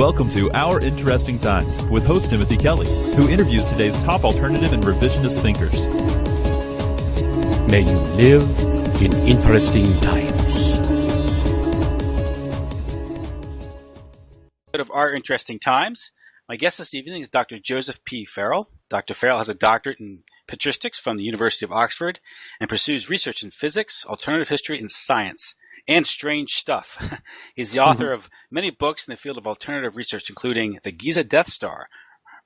Welcome to Our Interesting Times with host Timothy Kelly, who interviews today's top alternative and revisionist thinkers. May you live in interesting times. Of Our Interesting Times. My guest this evening is Dr. Joseph P. Farrell. Dr. Farrell has a doctorate in patristics from the University of Oxford and pursues research in physics, alternative history, and science, and strange stuff. He's the author of many books in the field of alternative research, including The Giza Death Star,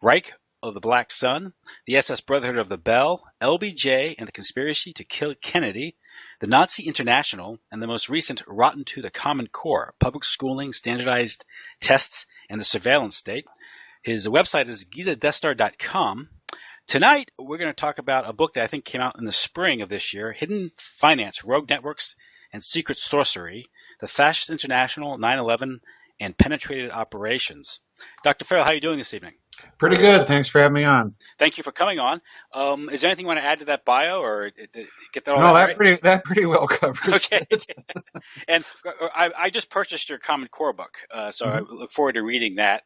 Reich of the Black Sun, the SS Brotherhood of the Bell, LBJ and the Conspiracy to Kill Kennedy, the Nazi International, and the most recent Rotten to the Common Core, Public Schooling, Standardized Tests, and the Surveillance State. His website is gizadeathstar.com. Tonight, we're going to talk about a book that I think came out in the spring of this year, Hidden Finance, Rogue Networks, and Secret Sorcery, The Fascist International, 9/11, and Penetrated Operations. Dr. Farrell, how are you doing this evening? Pretty good. Thanks for having me on. Thank you for coming on. Is there anything you want to add to that bio, or get that all No, right? that pretty well covers Okay. it. And I just purchased your Common Core book, so I look forward to reading that.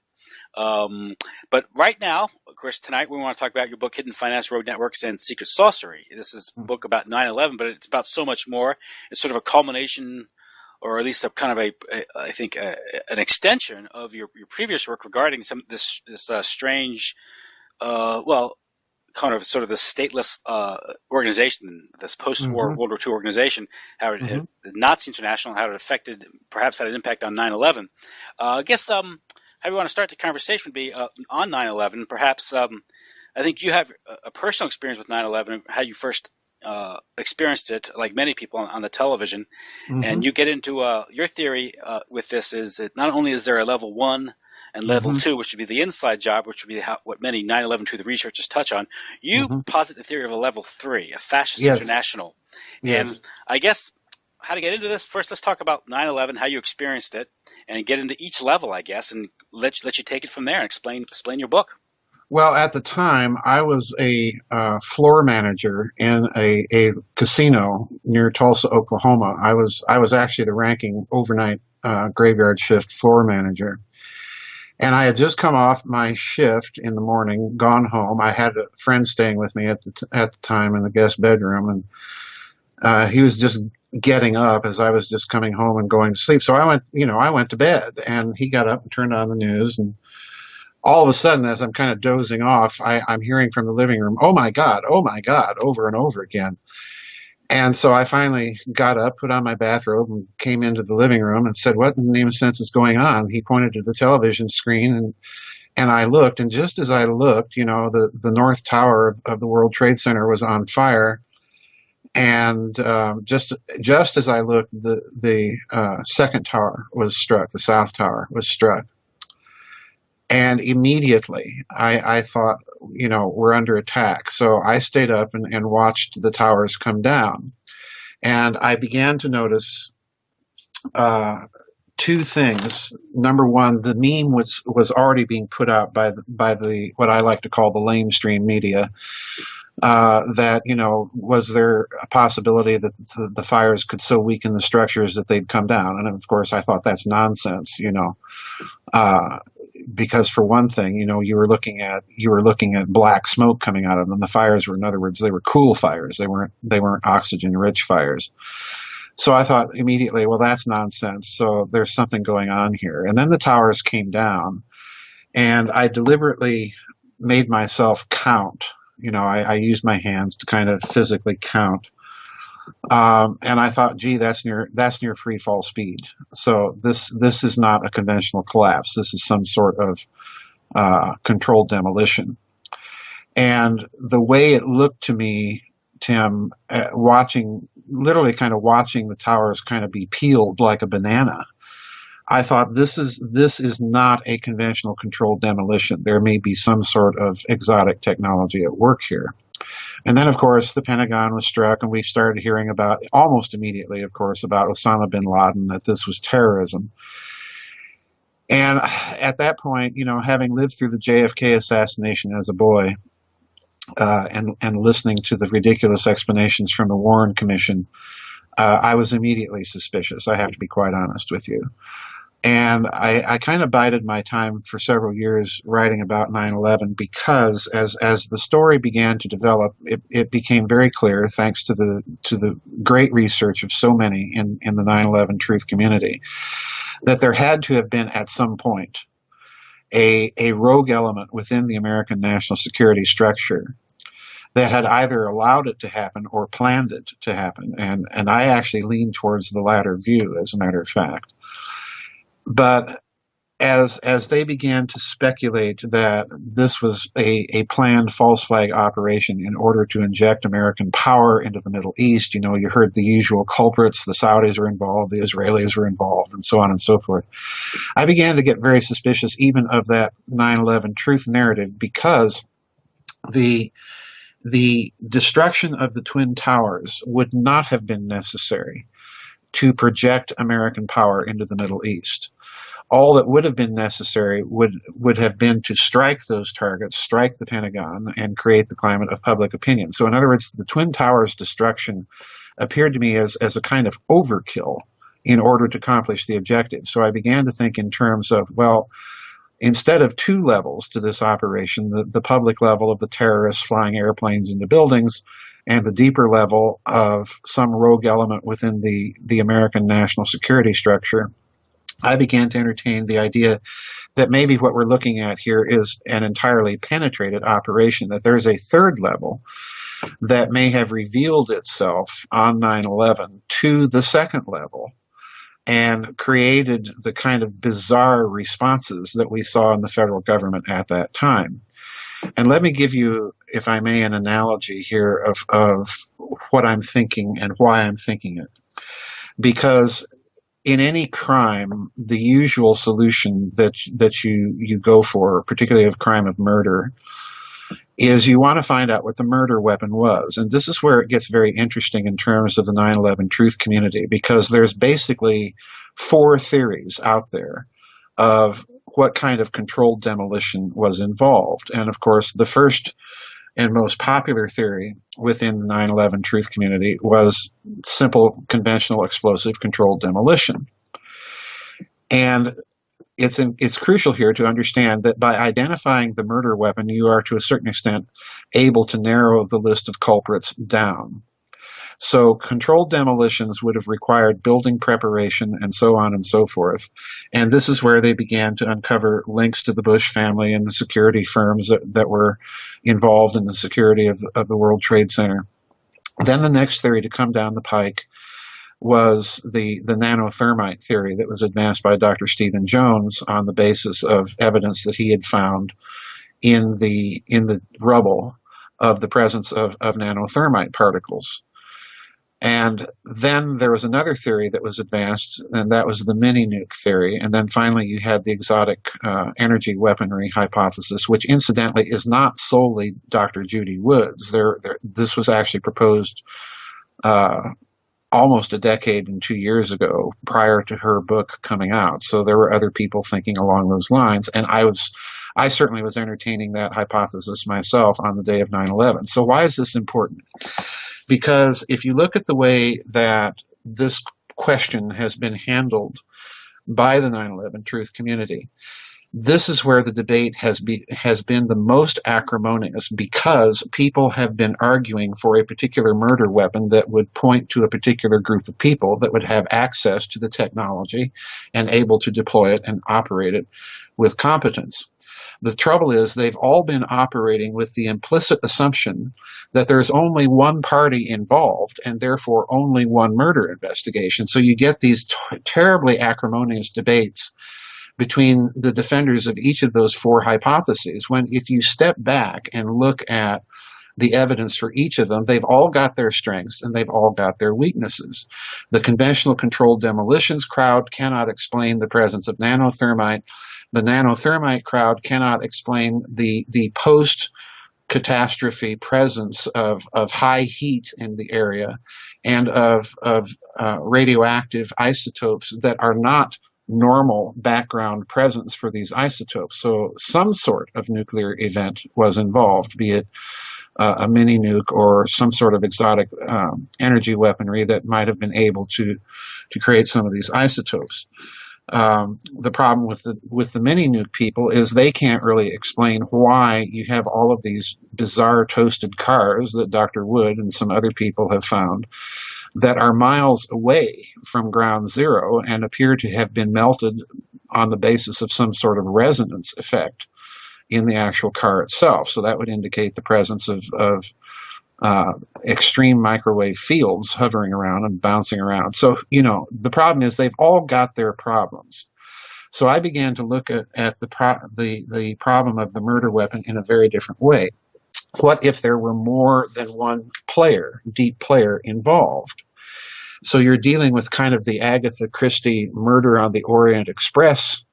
But right now, of course, tonight we want to talk about your book, Hidden Finance, Rogue Networks, and Secret Sorcery. This is a book about 9/11, but it's about so much more. It's sort of a culmination, or at least a kind of an extension of your previous work regarding this strange, kind of sort of this stateless organization, this post-war World War II organization, how it, the Nazi International, how it perhaps had an impact on 9/11. I guess how we want to start the conversation would be on 9/11. Perhaps I think you have a personal experience with 9/11, how you first experienced it, like many people on the television, and you get into your theory with this is that not only is there a level 1 and level 2, which would be the inside job, which would be what many 9/11 truth researchers touch on, you posit the theory of a level 3, a fascist international. Yes. And I guess how to get into this, first let's talk about 9/11, how you experienced it, and get into each level, I guess, and let you take it from there and explain your book. Well, at the time, I was a floor manager in a casino near Tulsa, Oklahoma. I was actually the ranking overnight graveyard shift floor manager. And I had just come off my shift in the morning, gone home. I had a friend staying with me at the time in the guest bedroom, and he was just getting up as I was just coming home and going to sleep. So I went to bed, and he got up and turned on the news, and all of a sudden, as I'm kind of dozing off, I'm hearing from the living room, oh my God, over and over again. And so I finally got up, put on my bathrobe, and came into the living room and said, what in the name of sense is going on? He pointed to the television screen, and I looked, and just as I looked, the North Tower of the World Trade Center was on fire. And just as I looked, the second tower was struck, the South Tower was struck. And immediately I thought, we're under attack. So I stayed up and watched the towers come down. And I began to notice two things. Number one, the meme was already being put out by the what I like to call the lamestream media. That, was there a possibility that the fires could so weaken the structures that they'd come down? And of course, I thought that's nonsense, because for one thing, you were looking at black smoke coming out of them. The fires were, in other words, they were cool fires. They weren't oxygen-rich fires. So I thought immediately, well, that's nonsense. So there's something going on here. And then the towers came down, and I deliberately made myself count. I used my hands to kind of physically count. And I thought, gee, that's near free fall speed. So this is not a conventional collapse. This is some sort of controlled demolition. And the way it looked to me, Tim, literally kind of watching the towers kind of be peeled like a banana, I thought this is not a conventional controlled demolition. There may be some sort of exotic technology at work here. And then, of course, the Pentagon was struck, and we started hearing about, almost immediately, of course, about Osama bin Laden, that this was terrorism. And at that point, having lived through the JFK assassination as a boy, and listening to the ridiculous explanations from the Warren Commission, I was immediately suspicious. I have to be quite honest with you. And I kind of bided my time for several years writing about 9/11 because as the story began to develop, it became very clear, thanks to the great research of so many in the 9/11 truth community, that there had to have been at some point a rogue element within the American national security structure that had either allowed it to happen or planned it to happen. And I actually lean towards the latter view, as a matter of fact. But as they began to speculate that this was a planned false flag operation in order to inject American power into the Middle East, you heard the usual culprits, the Saudis were involved, the Israelis were involved, and so on and so forth. I began to get very suspicious even of that 9/11 truth narrative, because the destruction of the Twin Towers would not have been necessary to project American power into the Middle East. All that would have been necessary would have been to strike those targets, strike the Pentagon, and create the climate of public opinion. So in other words, the Twin Towers destruction appeared to me as a kind of overkill in order to accomplish the objective. So I began to think in terms of, well, instead of two levels to this operation, the public level of the terrorists flying airplanes into buildings, and the deeper level of some rogue element within the American national security structure, I began to entertain the idea that maybe what we're looking at here is an entirely penetrated operation, that there's a third level that may have revealed itself on 9/11 to the second level and created the kind of bizarre responses that we saw in the federal government at that time. And let me give you, if I may, an analogy here of what I'm thinking and why I'm thinking it. Because in any crime, the usual solution that you go for, particularly of crime of murder, is you want to find out what the murder weapon was. And this is where it gets very interesting in terms of the 9/11 truth community, because there's basically four theories out there of what kind of controlled demolition was involved. And of course, the first and most popular theory within the 9/11 truth community was simple, conventional, explosive controlled demolition. And it's crucial here to understand that by identifying the murder weapon, you are to a certain extent able to narrow the list of culprits down. So controlled demolitions would have required building preparation and so on and so forth. And this is where they began to uncover links to the Bush family and the security firms that were involved in the security of the World Trade Center. Then the next theory to come down the pike was the nanothermite theory that was advanced by Dr. Stephen Jones on the basis of evidence that he had found in the rubble of the presence of nanothermite particles. And then there was another theory that was advanced, and that was the mini-nuke theory. And then finally you had the exotic energy weaponry hypothesis, which incidentally is not solely Dr. Judy Wood's. This was actually proposed almost a decade and 2 years ago, prior to her book coming out. So there were other people thinking along those lines, and I certainly was entertaining that hypothesis myself on the day of 9/11. So why is this important? Because if you look at the way that this question has been handled by the 9/11 truth community, this is where the debate has been the most acrimonious, because people have been arguing for a particular murder weapon that would point to a particular group of people that would have access to the technology and able to deploy it and operate it with competence. The trouble is they've all been operating with the implicit assumption that there's only one party involved and therefore only one murder investigation. So you get these terribly acrimonious debates between the defenders of each of those four hypotheses, when if you step back and look at the evidence for each of them, they've all got their strengths and they've all got their weaknesses. The conventional controlled demolitions crowd cannot explain the presence of nanothermite. The nanothermite crowd cannot explain the post-catastrophe presence of high heat in the area and of radioactive isotopes that are not normal background presence for these isotopes. So some sort of nuclear event was involved, be it a mini nuke or some sort of exotic energy weaponry that might have been able to create some of these isotopes. The problem with the mini nuke people is they can't really explain why you have all of these bizarre toasted cars that Dr. Wood and some other people have found that are miles away from ground zero and appear to have been melted on the basis of some sort of resonance effect in the actual car itself. So that would indicate the presence of extreme microwave fields hovering around and bouncing around. So, the problem is they've all got their problems. So I began to look at the problem of the murder weapon in a very different way. What if there were more than one deep player involved? So you're dealing with kind of the Agatha Christie Murder on the Orient Express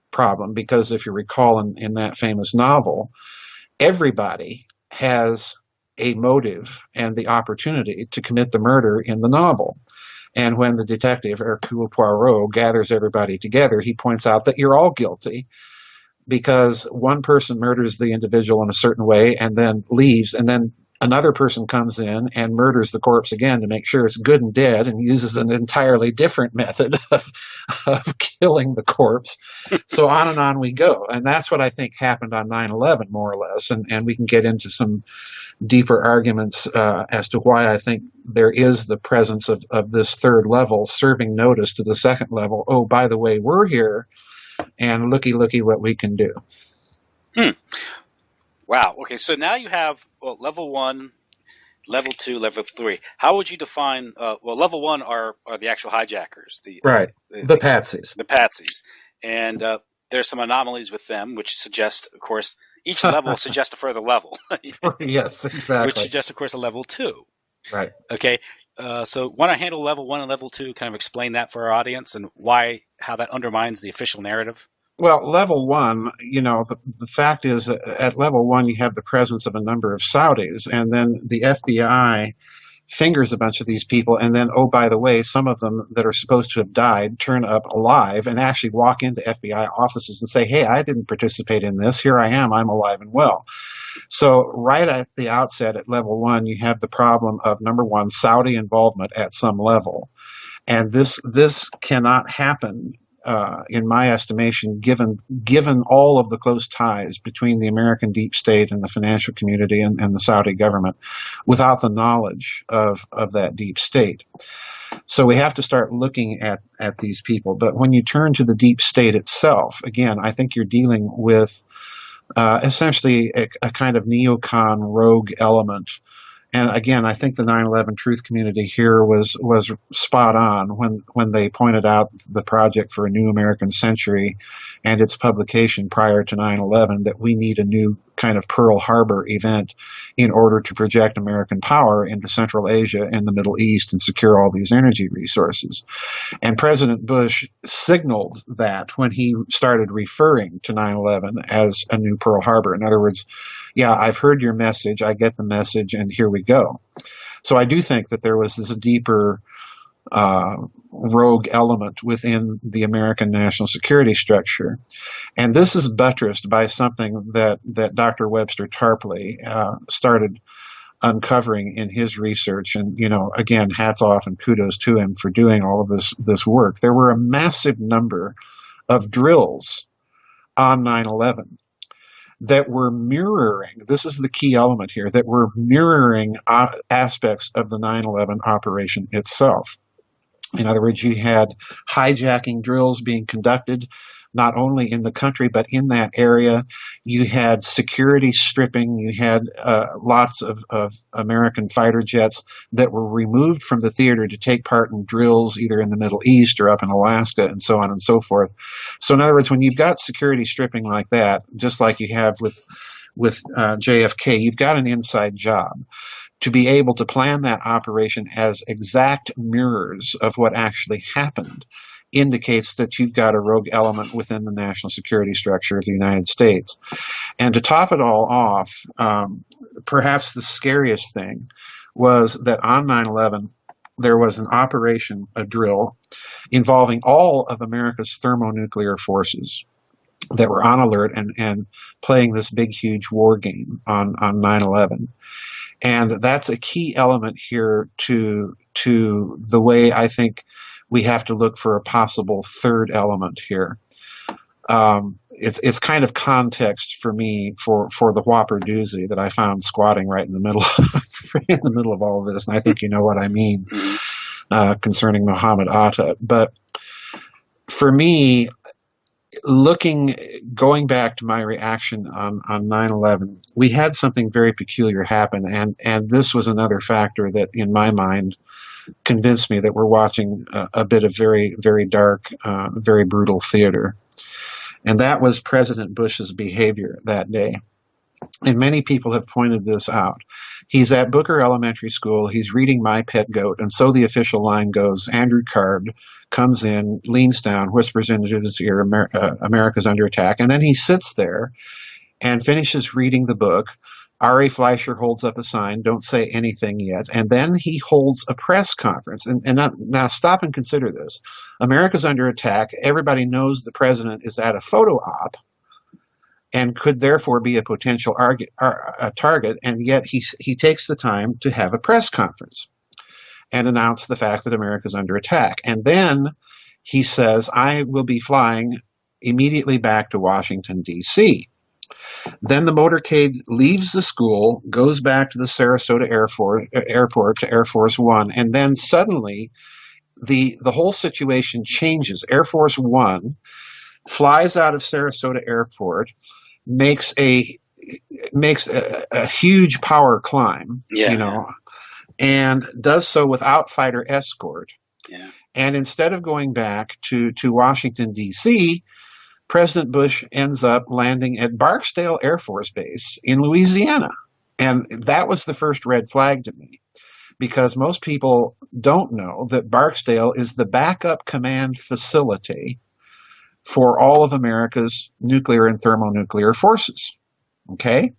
problem, because if you recall in that famous novel, everybody has a motive and the opportunity to commit the murder in the novel. And when the detective, Hercule Poirot, gathers everybody together, he points out that you're all guilty because one person murders the individual in a certain way and then leaves, and then another person comes in and murders the corpse again to make sure it's good and dead and uses an entirely different method of killing the corpse. So on we go. And that's what I think happened on 9/11, more or less. And we can get into some deeper arguments as to why I think there is the presence of this third level serving notice to the second level. Oh, by the way, we're here, and looky what we can do. Wow. Okay, so now you have level 1, level 2, level 3. How would you define? Level 1 are the actual hijackers, the patsies, the patsies, and there's some anomalies with them, which suggest, of course, each level suggests a further level. Yes, exactly. Which suggests, of course, a level 2. Right. Okay. So want to handle level 1 and level 2? Kind of explain that for our audience and how that undermines the official narrative. Well, level 1, the fact is that at level 1 you have the presence of a number of Saudis, and then the FBI fingers a bunch of these people, and then, oh, by the way, some of them that are supposed to have died turn up alive and actually walk into FBI offices and say, hey, I didn't participate in this. Here I am. I'm alive and well. So right at the outset at level 1, you have the problem of, number one, Saudi involvement at some level. And this cannot happen, in my estimation, given all of the close ties between the American deep state and the financial community and the Saudi government, without the knowledge of that deep state. So we have to start looking at these people. But when you turn to the deep state itself, again, I think you're dealing with essentially a kind of neocon rogue element. And again, I think the 9/11 truth community here was spot on when they pointed out the project for a new American century and its publication prior to 9/11, that we need a new kind of Pearl Harbor event in order to project American power into Central Asia and the Middle East and secure all these energy resources. And President Bush signaled that when he started referring to 9/11 as a new Pearl Harbor. In other words, yeah, I've heard your message, I get the message, and here we go. So I do think that there was this deeper rogue element within the American national security structure. And this is buttressed by something that Dr. Webster Tarpley started uncovering in his research. And, again, hats off and kudos to him for doing all of this work. There were a massive number of drills on 9/11 that were mirroring, this is the key element here, that were mirroring aspects of the 9/11 operation itself. In other words, you had hijacking drills being conducted not only in the country but in that area. You had security stripping. You had lots of American fighter jets that were removed from the theater to take part in drills either in the Middle East or up in Alaska, and so on and so forth. So in other words, when you've got security stripping like that, just like you have with JFK, you've got an inside job. To be able to plan that operation as exact mirrors of what actually happened indicates that you've got a rogue element within the national security structure of the United States. And to top it all off, perhaps the scariest thing was that on 9/11, there was an operation, a drill, involving all of America's thermonuclear forces that were on alert and playing this big, huge war game on 9/11. And that's a key element here to the way I think we have to look for a possible third element here. It's kind of context for me for the whopper doozy that I found squatting right in the middle of all of this, and I think you know what I mean concerning Muhammad Atta. But for me, going back to my reaction on 9/11, we had something very peculiar happen, and this was another factor that, in my mind, convinced me that we're watching a bit of very, very dark, very brutal theater. And that was President Bush's behavior that day. And many people have pointed this out. He's at Booker Elementary School. He's reading My Pet Goat. And so the official line goes, Andrew Card comes in, leans down, whispers into his ear, America's under attack. And then he sits there and finishes reading the book. R.A. Fleischer holds up a sign, don't say anything yet. And then he holds a press conference. And now stop and consider this. America's under attack. Everybody knows the president is at a photo op and could therefore be a potential target. And yet he takes the time to have a press conference and announce the fact that America's under attack. And then he says, I will be flying immediately back to Washington, D.C. Then the motorcade leaves the school, goes back to the Sarasota airport to Air Force One, and then suddenly the whole situation changes. Air Force One flies out of Sarasota Airport, makes a huge power climb, and does so without fighter escort. Yeah. And instead of going back to Washington, D.C., President Bush ends up landing at Barksdale Air Force Base in Louisiana. And that was the first red flag to me, because most people don't know that Barksdale is the backup command facility for all of America's nuclear and thermonuclear forces. Okay?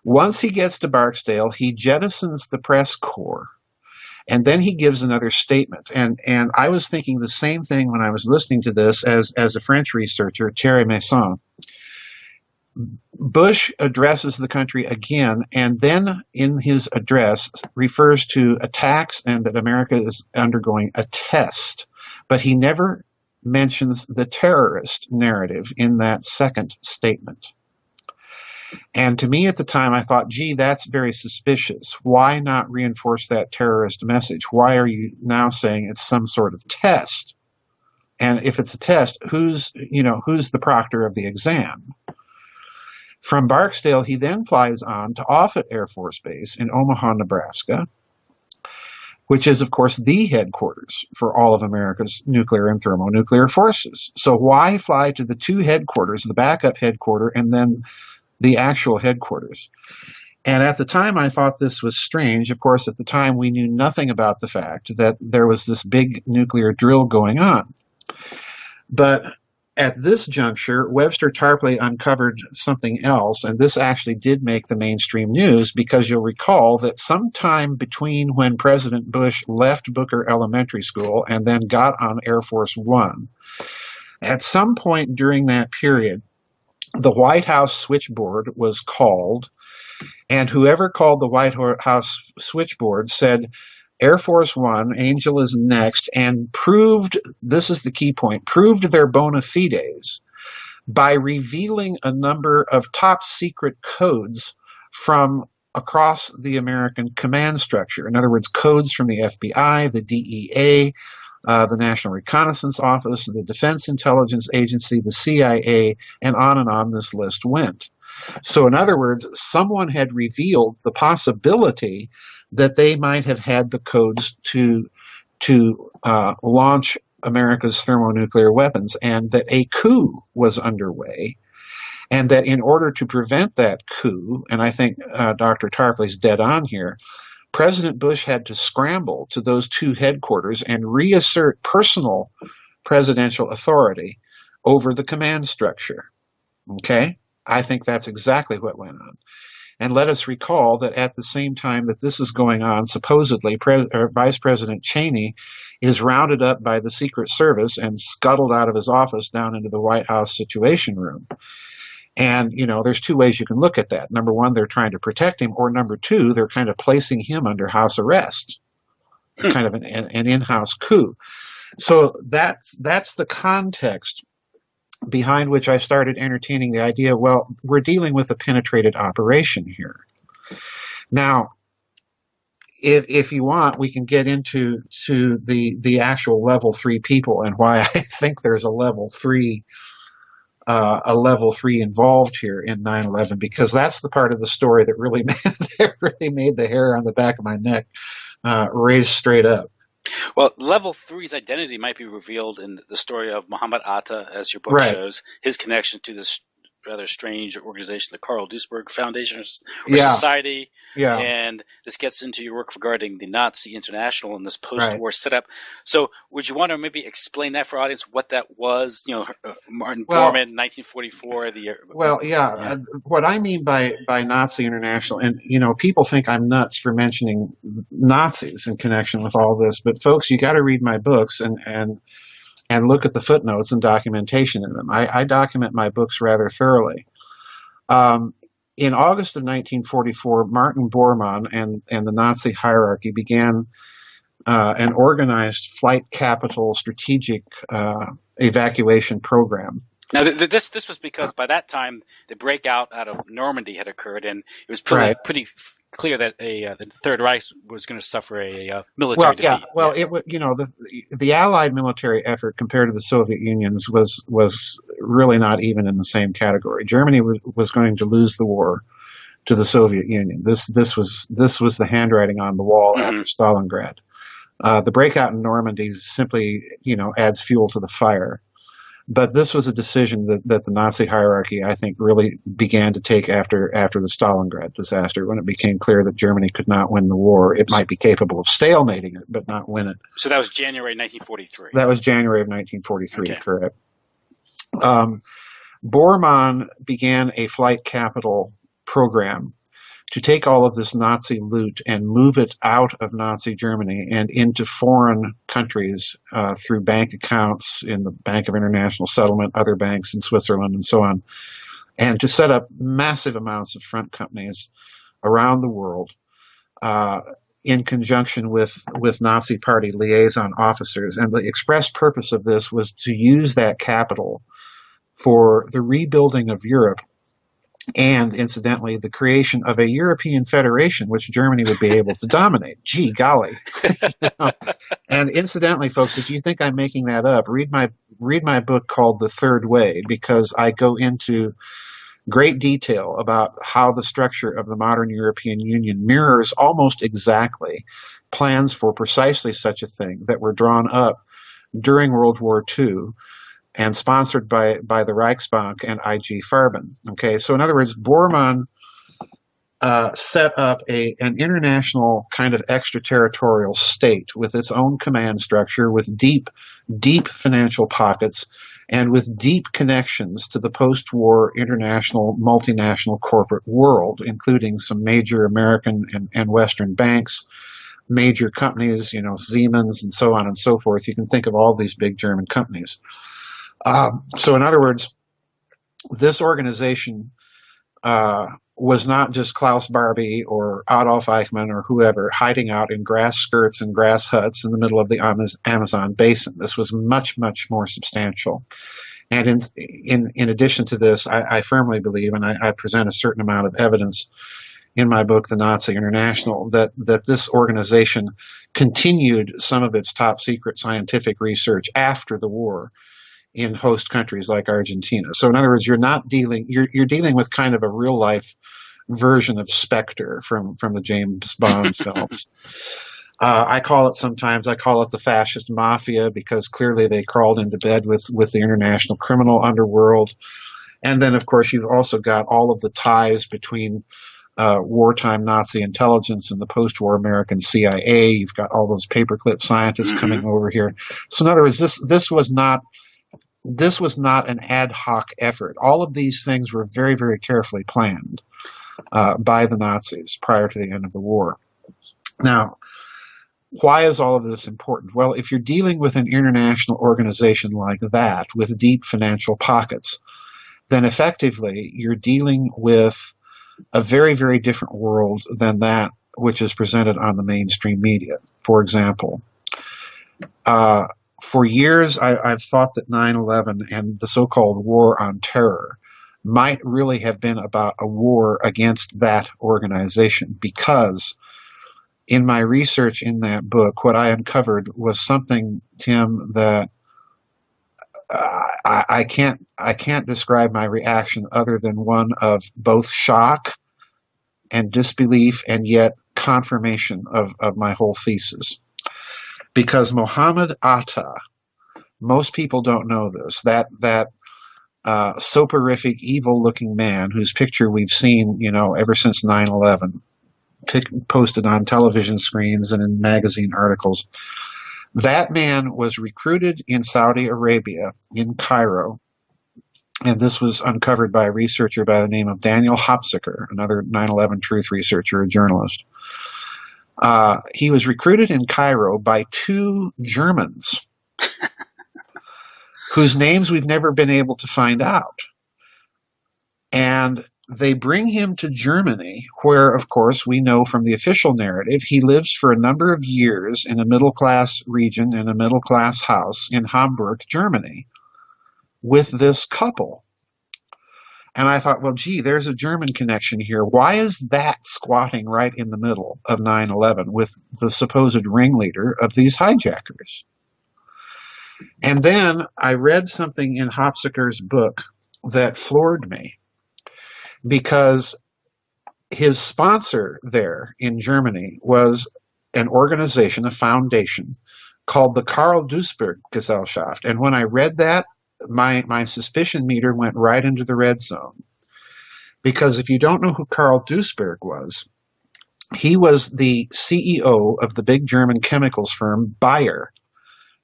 Once he gets to Barksdale, he jettisons the press corps. And then he gives another statement. And I was thinking the same thing when I was listening to this as a French researcher, Thierry Masson. Bush addresses the country again, and then in his address refers to attacks and that America is undergoing a test. But he never mentions the terrorist narrative in that second statement. And to me at the time, I thought, gee, that's very suspicious. Why not reinforce that terrorist message? Why are you now saying it's some sort of test? And if it's a test, who's the proctor of the exam? From Barksdale, he then flies on to Offutt Air Force Base in Omaha, Nebraska, which is, of course, the headquarters for all of America's nuclear and thermonuclear forces. So why fly to the two headquarters, the backup headquarters, and then the actual headquarters? And at the time, I thought this was strange. Of course, at the time, we knew nothing about the fact that there was this big nuclear drill going on. But at this juncture, Webster Tarpley uncovered something else, and this actually did make the mainstream news, because you'll recall that sometime between when President Bush left Booker Elementary School and then got on Air Force One, at some point during that period, the White House switchboard was called, and whoever called the White House switchboard said, Air Force One, Angel is next, and proved, this is the key point, proved their bona fides by revealing a number of top secret codes from across the American command structure. In other words, codes from the FBI, the DEA, the National Reconnaissance Office, the Defense Intelligence Agency, the CIA, and on this list went. So in other words, someone had revealed the possibility that they might have had the codes to launch America's thermonuclear weapons, and that a coup was underway, and that in order to prevent that coup, and I think Dr. Tarpley's dead on here, President Bush had to scramble to those two headquarters and reassert personal presidential authority over the command structure. Okay? I think that's exactly what went on. And let us recall that at the same time that this is going on, supposedly Vice President Cheney is rounded up by the Secret Service and scuttled out of his office down into the White House Situation Room. And, there's two ways you can look at that. Number one, they're trying to protect him, or number two, they're kind of placing him under house arrest, kind of an in-house coup. So that's the context behind which I started entertaining the idea, well, we're dealing with a penetrated operation here. Now, if you want, we can get into the actual level 3 people and why I think there's a level 3 involved here in 9/11, because that's the part of the story that really made the hair on the back of my neck raise straight up. Well, level 3's identity might be revealed in the story of Muhammad Atta, as your book Right. shows, his connection to this rather strange organization, the Karl Duisberg Foundation or Yeah. Society. Yeah. And this gets into your work regarding the Nazi International and this post-war setup. So would you want to maybe explain that for our audience, what that was? Martin Bormann, 1944. What I mean by Nazi International, and people think I'm nuts for mentioning Nazis in connection with all this, but folks, you got to read my books and look at the footnotes and documentation in them. I document my books rather thoroughly. In August of 1944, Martin Bormann and the Nazi hierarchy began an organized flight capital strategic evacuation program. Now, this was because by that time the breakout out of Normandy had occurred, and it was pretty clear that the Third Reich was going to suffer a military defeat. Yeah. Well, it was, the Allied military effort compared to the Soviet Union's was really not even in the same category. Germany was going to lose the war to the Soviet Union. This was the handwriting on the wall after Stalingrad. The breakout in Normandy simply, adds fuel to the fire. But this was a decision that the Nazi hierarchy, I think, really began to take after the Stalingrad disaster, when it became clear that Germany could not win the war. It might be capable of stalemating it, but not win it. So that was January 1943. That was January of 1943, okay. Correct. Bormann began a flight capital program to take all of this Nazi loot and move it out of Nazi Germany and into foreign countries through bank accounts in the Bank of International Settlement, other banks in Switzerland, and so on, and to set up massive amounts of front companies around the world in conjunction with Nazi Party liaison officers. And the express purpose of this was to use that capital for the rebuilding of Europe, and incidentally, the creation of a European federation, which Germany would be able to dominate. Gee golly. And incidentally, folks, if you think I'm making that up, read my book called The Third Way, because I go into great detail about how the structure of the modern European Union mirrors almost exactly plans for precisely such a thing that were drawn up during World War II and sponsored by the Reichsbank and IG Farben. Okay, so in other words, Bormann set up an international kind of extraterritorial state with its own command structure, with deep financial pockets, and with deep connections to the post-war international multinational corporate world, including some major American and Western banks, major companies, Siemens and so on and so forth. You can think of all these big German companies. So in other words, this organization was not just Klaus Barbie or Adolf Eichmann or whoever hiding out in grass skirts and grass huts in the middle of the Amazon basin. This was much, much more substantial. And in addition to this, I firmly believe, and I present a certain amount of evidence in my book, The Nazi International, that this organization continued some of its top secret scientific research after the war in host countries like Argentina. So in other words, you're dealing with kind of a real life version of Spectre from the James Bond films. I call it the fascist mafia, because clearly they crawled into bed with the international criminal underworld. And then, of course, you've also got all of the ties between wartime Nazi intelligence and the post-war American CIA. You've got all those paperclip scientists coming over here. So in other words, this was not an ad hoc effort. All of these things were very, very carefully planned by the Nazis prior to the end of the war. Now, why is all of this important? Well, if you're dealing with an international organization like that with deep financial pockets, then effectively you're dealing with a very, very different world than that which is presented on the mainstream media. For example, for years, I've thought that 9/11 and the so-called war on terror might really have been about a war against that organization, because in my research in that book, what I uncovered was something, Tim, that I can't describe my reaction other than one of both shock and disbelief, and yet confirmation of my whole thesis. Because Mohammed Atta, most people don't know this, that soporific, evil-looking man whose picture we've seen, ever since 9/11, posted on television screens and in magazine articles. That man was recruited in Saudi Arabia, in Cairo, and this was uncovered by a researcher by the name of Daniel Hopsicker, another 9/11 truth researcher, a journalist. He was recruited in Cairo by two Germans whose names we've never been able to find out. And they bring him to Germany, where, of course, we know from the official narrative, he lives for a number of years in a middle-class region, in a middle-class house in Hamburg, Germany, with this couple. And I thought, well, gee, there's a German connection here. Why is that squatting right in the middle of 9/11 with the supposed ringleader of these hijackers? And then I read something in Hopsicker's book that floored me, because his sponsor there in Germany was an organization, a foundation, called the Karl Duisberg Gesellschaft. And when I read that, my suspicion meter went right into the red zone. Because if you don't know who Karl Duisberg was, he was the CEO of the big German chemicals firm Bayer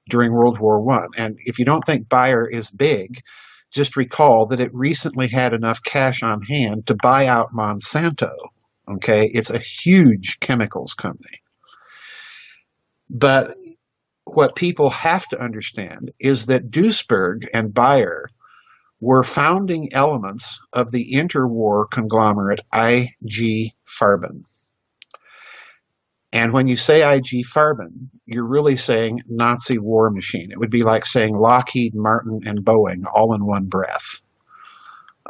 during World War I. And if you don't think Bayer is big, just recall that it recently had enough cash on hand to buy out Monsanto. Okay, it's a huge chemicals company. But what people have to understand is that Duisberg and Bayer were founding elements of the interwar conglomerate IG Farben. And when you say IG Farben, you're really saying Nazi war machine. It would be like saying Lockheed Martin and Boeing all in one breath,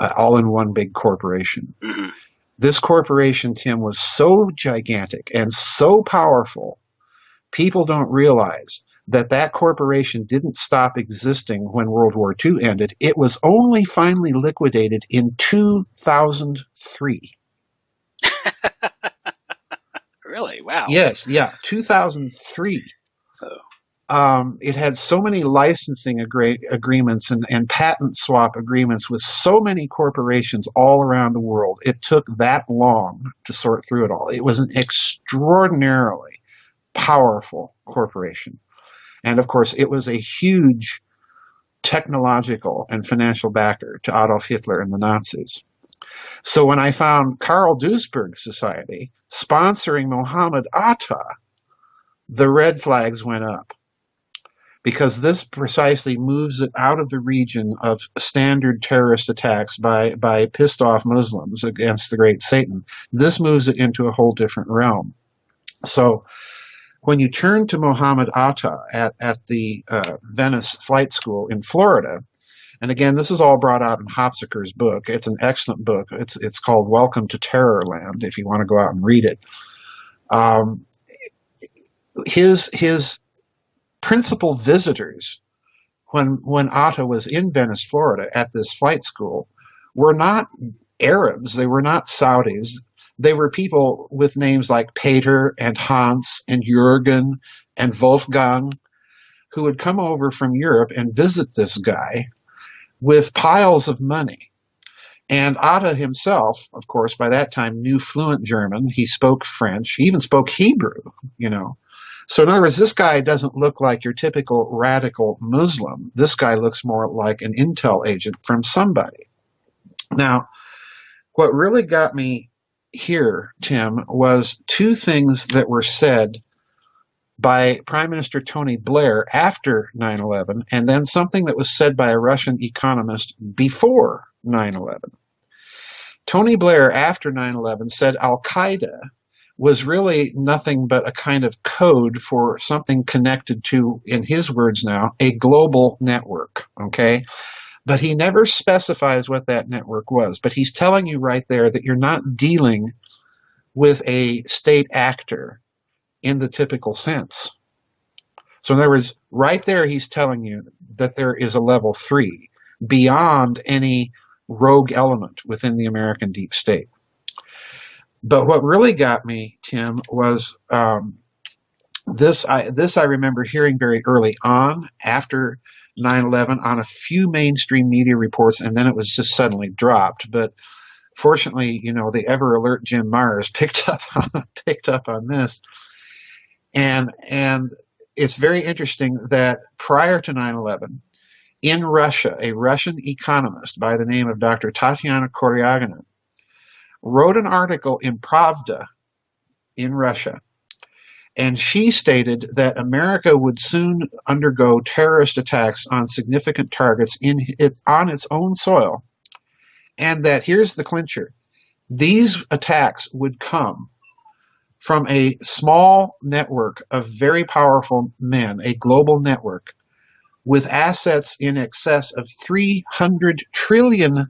all in one big corporation. Mm-hmm. This corporation, Tim, was so gigantic and so powerful, people don't realize that that corporation didn't stop existing when World War II ended. It was only finally liquidated in 2003. Really? Wow. Yes, yeah, 2003. So. It had so many licensing agreements and patent swap agreements with so many corporations all around the world. It took that long to sort through it all. It was an extraordinarily powerful corporation. And of course, it was a huge technological and financial backer to Adolf Hitler and the Nazis. So when I found Karl Duisberg Society sponsoring Mohammed Atta, the red flags went up, because this precisely moves it out of the region of standard terrorist attacks by pissed off Muslims against the great Satan. This moves it into a whole different realm. So when you turn to Mohammed Atta at the Venice Flight School in Florida, and again, this is all brought out in Hopsicker's book. It's an excellent book. It's called Welcome to Terrorland, if you want to go out and read it. His principal visitors when Atta was in Venice, Florida, at this flight school, were not Arabs. They were not Saudis. They were people with names like Peter and Hans and Jürgen and Wolfgang, who would come over from Europe and visit this guy with piles of money. And Atta himself, of course, by that time knew fluent German. He spoke French. He even spoke Hebrew, So in other words, this guy doesn't look like your typical radical Muslim. This guy looks more like an intel agent from somebody. Now, what really got me here, Tim, was two things that were said by Prime Minister Tony Blair after 9/11, and then something that was said by a Russian economist before 9/11. Tony Blair, after 9/11, said Al-Qaeda was really nothing but a kind of code for something connected to, in his words now, a global network, okay? But he never specifies what that network was. But he's telling you right there that you're not dealing with a state actor in the typical sense. So in other words, right there he's telling you that there is a level 3 beyond any rogue element within the American deep state. But what really got me, Tim, was this I remember hearing very early on after 9/11 on a few mainstream media reports, and then it was just suddenly dropped. But fortunately, the ever alert Jim Myers picked up on this, and it's very interesting that prior to 9/11, in Russia, a Russian economist by the name of Dr. Tatiana Koryagina wrote an article in Pravda in Russia, and she stated that America would soon undergo terrorist attacks on significant targets on its own soil, and that, here's the clincher, these attacks would come from a small network of very powerful men, a global network, with assets in excess of $300 trillion,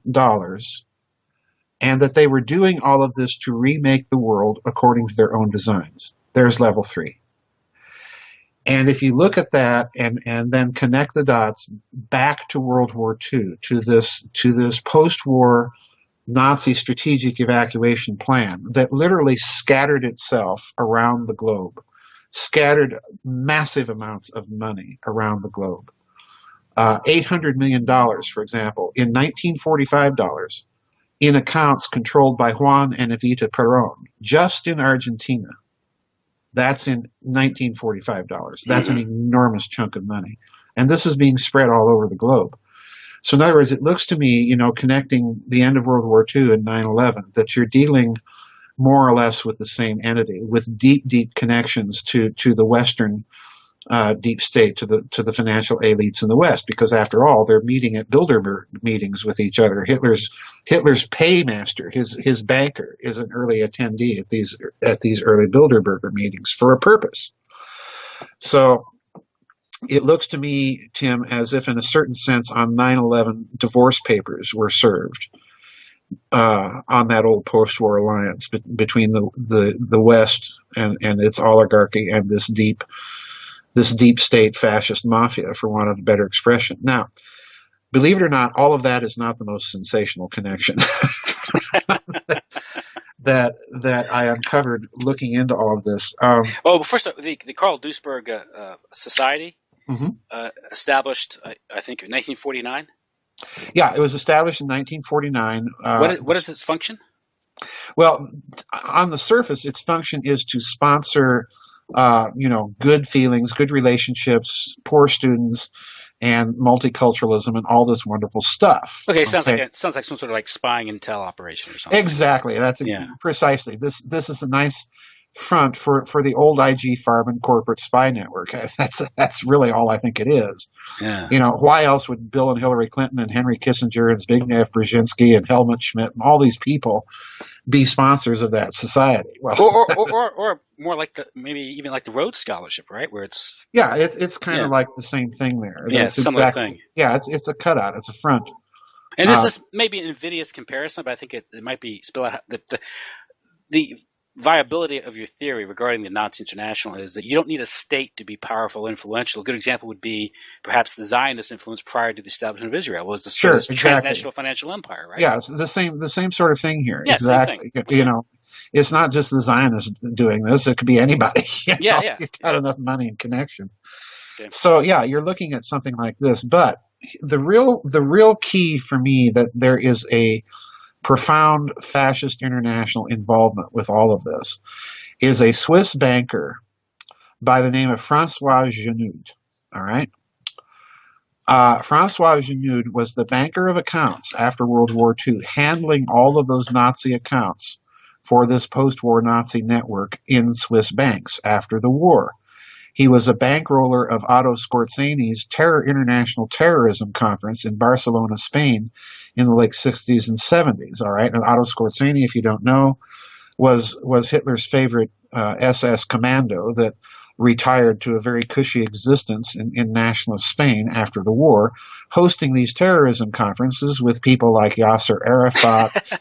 and that they were doing all of this to remake the world according to their own designs. There's level 3. And if you look at that and then connect the dots back to World War II, to this post-war Nazi strategic evacuation plan that literally scattered itself around the globe, scattered massive amounts of money around the globe. $800 million, for example, in 1945 dollars, in accounts controlled by Juan and Evita Perón, just in Argentina. That's in 1945 dollars. That's an enormous chunk of money. And this is being spread all over the globe. So in other words, it looks to me, connecting the end of World War II and 9/11, that you're dealing more or less with the same entity, with deep, deep connections to the Western deep state, to the financial elites in the West, because after all, they're meeting at Bilderberg meetings with each other. Hitler's paymaster, his banker, is an early attendee at these early Bilderberger meetings for a purpose. So it looks to me, Tim, as if in a certain sense on 9/11 divorce papers were served on that old post-war alliance between the West and its oligarchy and this deep state fascist mafia, for want of a better expression. Now, believe it or not, all of that is not the most sensational connection that I uncovered looking into all of this. Well, first, the Carl Duisberg Society established, I think, in 1949. Yeah, it was established in 1949. What is its function? Well, on the surface, its function is to sponsor good feelings, good relationships, poor students, and multiculturalism, and all this wonderful stuff. Okay, it sounds like some sort of like spying intel operation or something. Exactly. That's precisely. This is a nice front for the old IG Farben corporate spy network. That's really all I think it is. Yeah. Why else would Bill and Hillary Clinton and Henry Kissinger and Zbigniew Brzezinski and Helmut Schmidt and all these people be sponsors of that society? Well, or more like maybe even like the Rhodes Scholarship, right? Where it's it's kind of like the same thing there. Yeah, it's similar thing. Yeah, it's a cutout. It's a front. And this may be an invidious comparison, but I think it might be spill out the viability of your theory regarding the Nazi International is that you don't need a state to be powerful, influential. A good example would be perhaps the Zionist influence prior to the establishment of Israel was this transnational financial empire, right? Yeah, it's the same sort of thing here. Yeah, exactly. It's not just the Zionists doing this; it could be anybody. Yeah. You've got enough money and connection. Okay. So you're looking at something like this. But the real key for me that there is a profound fascist international involvement with all of this is a Swiss banker by the name of François Genoud. All right. François Genoud was the banker of accounts after World War II, handling all of those Nazi accounts for this post-war Nazi network in Swiss banks after the war. He was a bankroller of Otto Skorzény's International Terrorism Conference in Barcelona, Spain, in the late 60s and 70s. All right, and Otto Skorzeny, if you don't know, was Hitler's favorite SS commando that retired to a very cushy existence in nationalist Spain after the war, hosting these terrorism conferences with people like Yasser Arafat,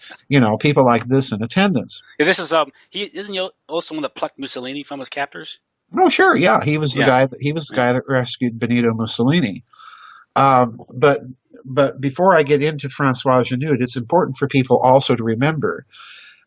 people like this in attendance. Yeah, this is isn't he also one that plucked Mussolini from his captors? Oh, sure, yeah, he was the guy that rescued Benito Mussolini. But before I get into Francois Genoud, it's important for people also to remember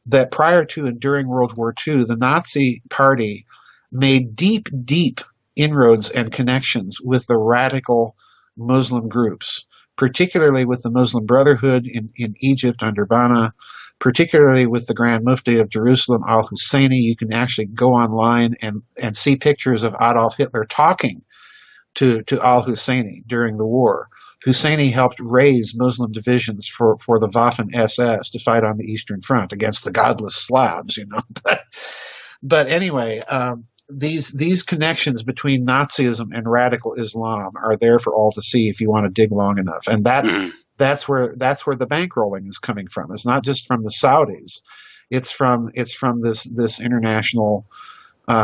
that prior to and during World War II, the Nazi Party made deep, deep inroads and connections with the radical Muslim groups, particularly with the Muslim Brotherhood in Egypt under Banna, particularly with the Grand Mufti of Jerusalem, al-Husseini. You can actually go online and see pictures of Adolf Hitler talking to al-Husseini during the war. Husseini helped raise Muslim divisions for the Waffen-SS to fight on the Eastern Front against the godless Slavs, But anyway, these connections between Nazism and radical Islam are there for all to see if you want to dig long enough. And that's where the bankrolling is coming from. It's not just from the Saudis. It's from this international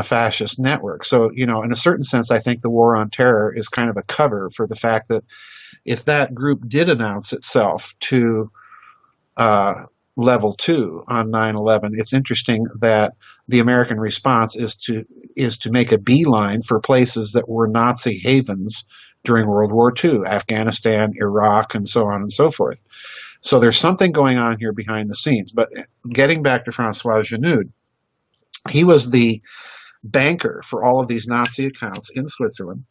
fascist network. So, in a certain sense, I think the war on terror is kind of a cover for the fact that if that group did announce itself to level 2 on 9/11, it's interesting that the American response is to make a beeline for places that were Nazi havens during World War II, Afghanistan, Iraq, and so on and so forth. So there's something going on here behind the scenes. But getting back to Francois Genoud, he was the banker for all of these Nazi accounts in Switzerland.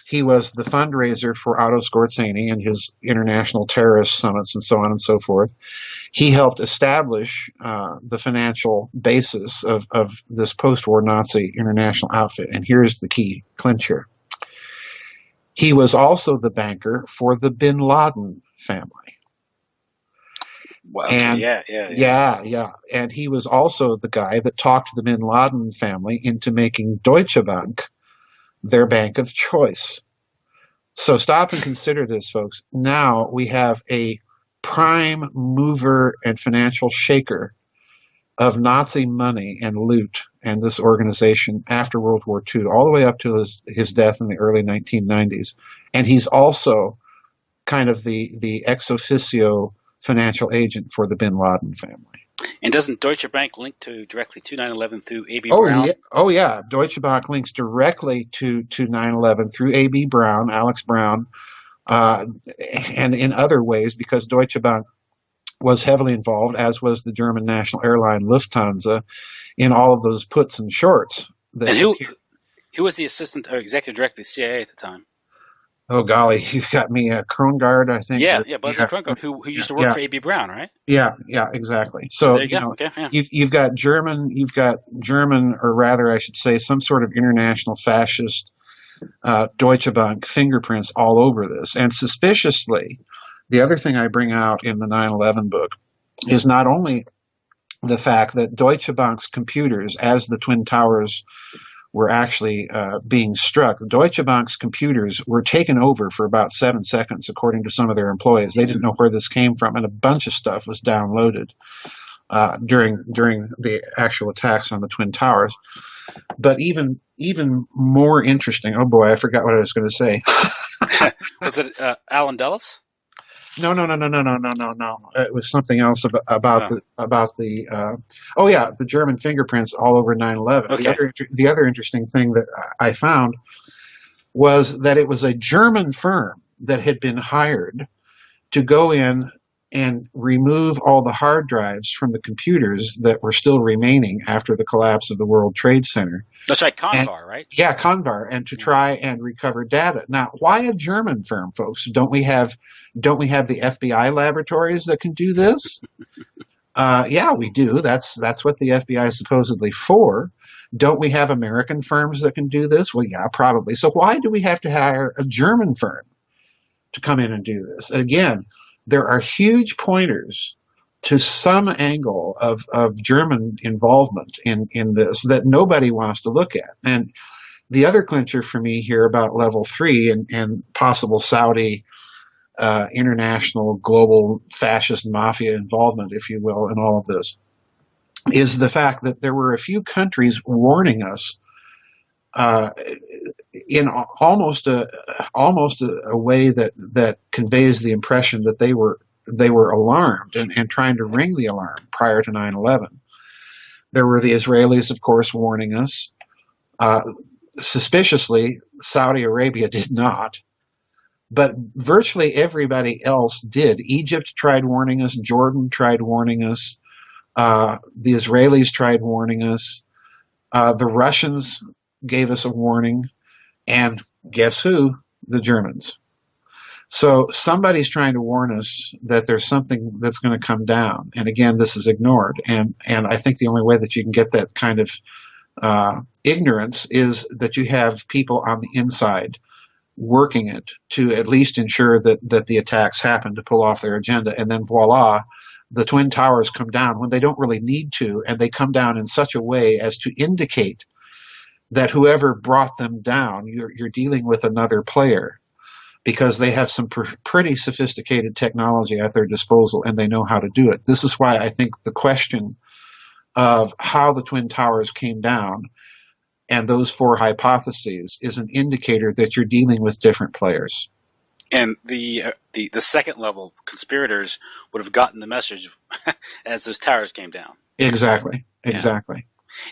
He was the fundraiser for Otto Skorzeny and his international terrorist summits and so on and so forth. He helped establish the financial basis of this post-war Nazi international outfit. And here's the key clincher. He was also the banker for the Bin Laden family. Wow. And yeah. And he was also the guy that talked the Bin Laden family into making Deutsche Bank their bank of choice. So stop and consider this, folks. Now we have a prime mover and financial shaker of Nazi money and loot and this organization after World War II, all the way up to his death in the early 1990s. And he's also kind of the ex officio financial agent for the Bin Laden family. And doesn't Deutsche Bank link directly to 9/11 through A.B. Brown? Yeah. Deutsche Bank links directly to 9/11 through A.B. Brown, Alex Brown, and in other ways, because Deutsche Bank was heavily involved, as was the German national airline Lufthansa, in all of those puts and shorts. And who was the assistant or executive director of the CIA at the time? Oh, golly, you've got me, Krongard, I think. Yeah, Buzzy Krongard, who used to work for A.B. Brown, right? Yeah, exactly. So, you've got German, or rather, I should say, some sort of international fascist Deutsche Bank fingerprints all over this. And suspiciously, the other thing I bring out in the 9/11 book is not only the fact that Deutsche Bank's computers, as the Twin Towers were actually being struck, Deutsche Bank's computers were taken over for about 7 seconds, according to some of their employees. They didn't know where this came from, and a bunch of stuff was downloaded during the actual attacks on the Twin Towers. But even more interesting, oh boy, I forgot what I was going to say. Was it Alan Dulles? No. It was something else about the German fingerprints all over 9/11. Okay. The other interesting thing that I found was that it was a German firm that had been hired to go in and remove all the hard drives from the computers that were still remaining after the collapse of the World Trade Center. That's right, Convar, right? Yeah, Convar, and to try and recover data. Now, why a German firm, folks? Don't we have the FBI laboratories that can do this? Yeah, we do. That's what the FBI is supposedly for. Don't we have American firms that can do this? Well, yeah, probably. So why do we have to hire a German firm to come in and do this? Again, there are huge pointers to some angle of German involvement in this that nobody wants to look at. And the other clincher for me here about level 3 and possible Saudi international global fascist mafia involvement, if you will, in all of this, is the fact that there were a few countries warning us in almost a way that conveys the impression that they were alarmed and trying to ring the alarm prior to 9/11. There were the Israelis, of course, warning us. Suspiciously, Saudi Arabia did not, but virtually everybody else did. Egypt tried warning us. Jordan tried warning us. The Israelis tried warning us. The Russians gave us a warning. And guess who? The Germans. So somebody's trying to warn us that there's something that's going to come down. And again, this is ignored. And I think the only way that you can get that kind of ignorance is that you have people on the inside working it to at least ensure that the attacks happen to pull off their agenda. And then voila, the Twin Towers come down when they don't really need to, and they come down in such a way as to indicate that whoever brought them down, you're dealing with another player, because they have some pretty sophisticated technology at their disposal and they know how to do it. This is why I think the question of how the Twin Towers came down and those 4 hypotheses is an indicator that you're dealing with different players. And the second level conspirators would have gotten the message as those towers came down. Exactly. Yeah.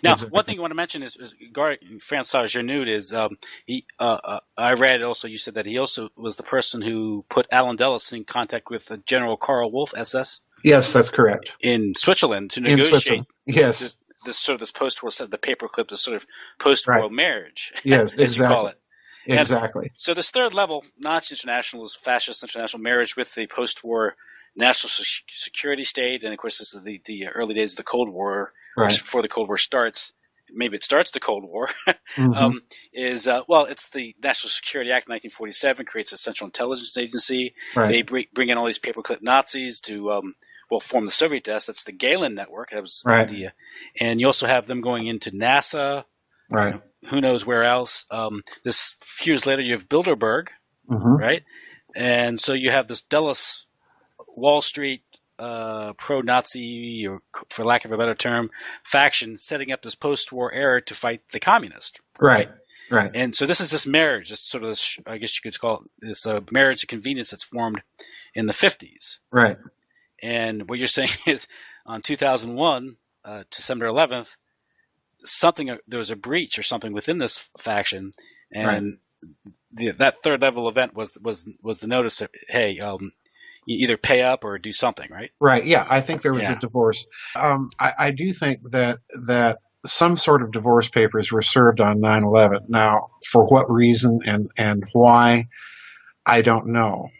Now, one thing you want to mention is Francois Janut is I read also, you said that he also was the person who put Alan Dulles in contact with General Karl Wolff, SS. Yes, that's correct. In Switzerland to negotiate. Yes. This post-war, the paperclip, this sort of post-war marriage. Yes, exactly. You call it. Exactly. And so this third level, Nazi internationalist, fascist international marriage with the post-war national security state, and of course this is the early days of the Cold War, right. Just before the Cold War starts. Maybe it starts the Cold War. Mm-hmm. It's the National Security Act of 1947 creates a Central Intelligence Agency. Right. They bring in all these paperclip Nazis to form the Soviet desk. That's the Gehlen network. That was right. And you also have them going into NASA. Right. Who knows where else? This few years later, you have Bilderberg, mm-hmm. right? And so you have this Dulles Wall Street pro-Nazi, or for lack of a better term, faction setting up this post-war era to fight the communists. Right. And so this is this marriage, this sort of this, I guess you could call it this marriage of convenience that's formed in the 50s. Right. And what you're saying is on 2001, December 11th, there was a breach or something within this faction, and that third level event was the notice that, hey, you either pay up or do something, right? Right. Yeah, I think there was a divorce. I do think that some sort of divorce papers were served on 9/11. Now, for what reason and why, I don't know.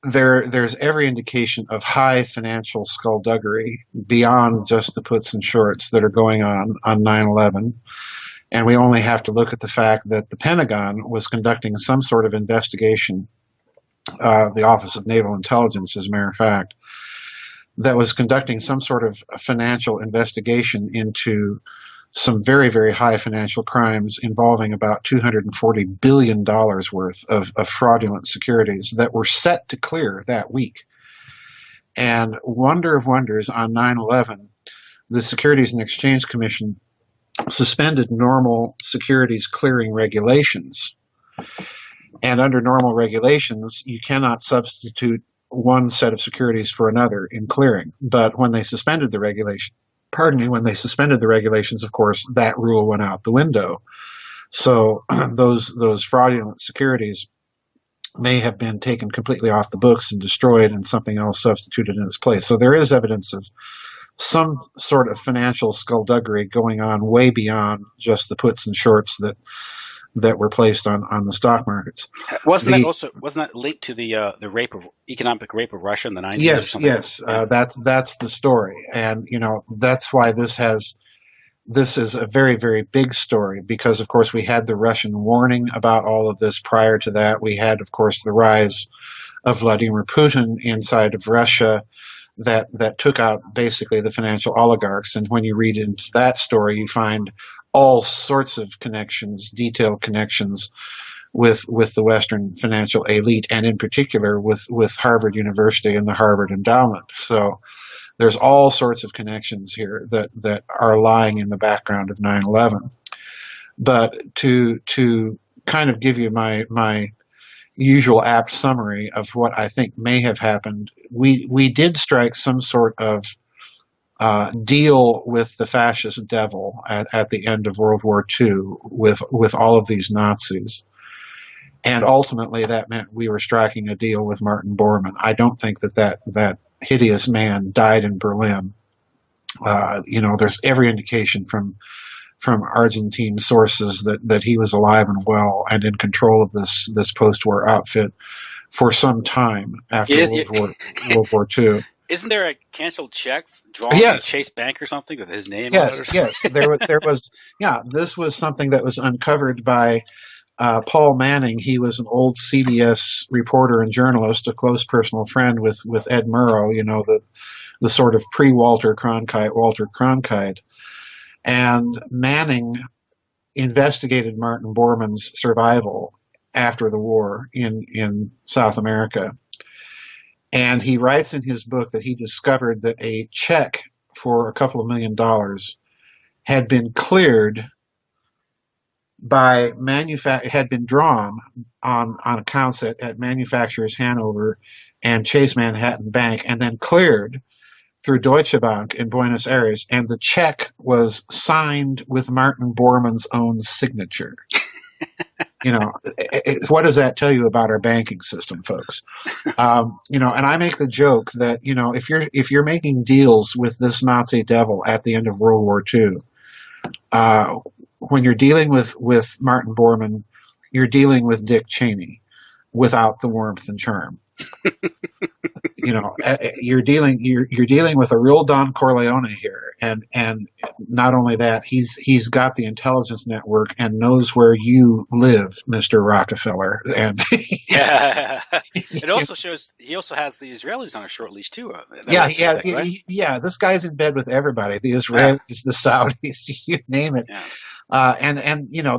There's every indication of high financial skullduggery beyond just the puts and shorts that are going on 9/11. And we only have to look at the fact that the Pentagon was conducting some sort of investigation, the Office of Naval Intelligence, as a matter of fact, that was conducting some sort of financial investigation into some very, very high financial crimes involving about $240 billion worth of fraudulent securities that were set to clear that week. And wonder of wonders, on 9/11, the Securities and Exchange Commission suspended normal securities clearing regulations. And under normal regulations, you cannot substitute one set of securities for another in clearing. But when they suspended the regulations, of course, that rule went out the window. So those fraudulent securities may have been taken completely off the books and destroyed, and something else substituted in its place. So there is evidence of some sort of financial skullduggery going on way beyond just the puts and shorts that were placed on the stock markets. Wasn't that linked to the economic rape of Russia in the 90s? Yes. That's the story, and that's why this is a very, very big story, because of course we had the Russian warning about all of this prior to that. We had, of course, the rise of Vladimir Putin inside of Russia that took out basically the financial oligarchs. And when you read into that story, you find all sorts of connections, detailed connections with the Western financial elite, and in particular with Harvard University and the Harvard Endowment. So There's all sorts of connections here that are lying in the background of 9/11. But to kind of give you my usual apt summary of what I think may have happened, we did strike some sort of deal with the fascist devil at the end of World War II with all of these Nazis. And ultimately, that meant we were striking a deal with Martin Bormann. I don't think that hideous man died in Berlin. There's every indication from Argentine sources that he was alive and well and in control of this post-war outfit for some time after World War II. Isn't there a canceled check drawn from Chase Bank or something with his name on it? Yes. There was. Yeah, this was something that was uncovered by Paul Manning. He was an old CBS reporter and journalist, a close personal friend with Ed Murrow. The sort of pre-Walter Cronkite. And Manning investigated Martin Bormann's survival after the war in South America. And he writes in his book that he discovered that a check for a couple of $1 million had been cleared had been drawn on accounts at Manufacturers Hanover and Chase Manhattan Bank, and then cleared through Deutsche Bank in Buenos Aires, and the check was signed with Martin Bormann's own signature. What does that tell you about our banking system, folks? And I make the joke that, if you're making deals with this Nazi devil at the end of World War II, when you're dealing with Martin Bormann, you're dealing with Dick Cheney without the warmth and charm. You're dealing with a real Don Corleone here, and not only that, he's got the intelligence network and knows where you live, Mr. Rockefeller. And it also shows he also has the Israelis on a short leash too. Right? This guy's in bed with everybody: the Israelis, the Saudis, you name it. Yeah.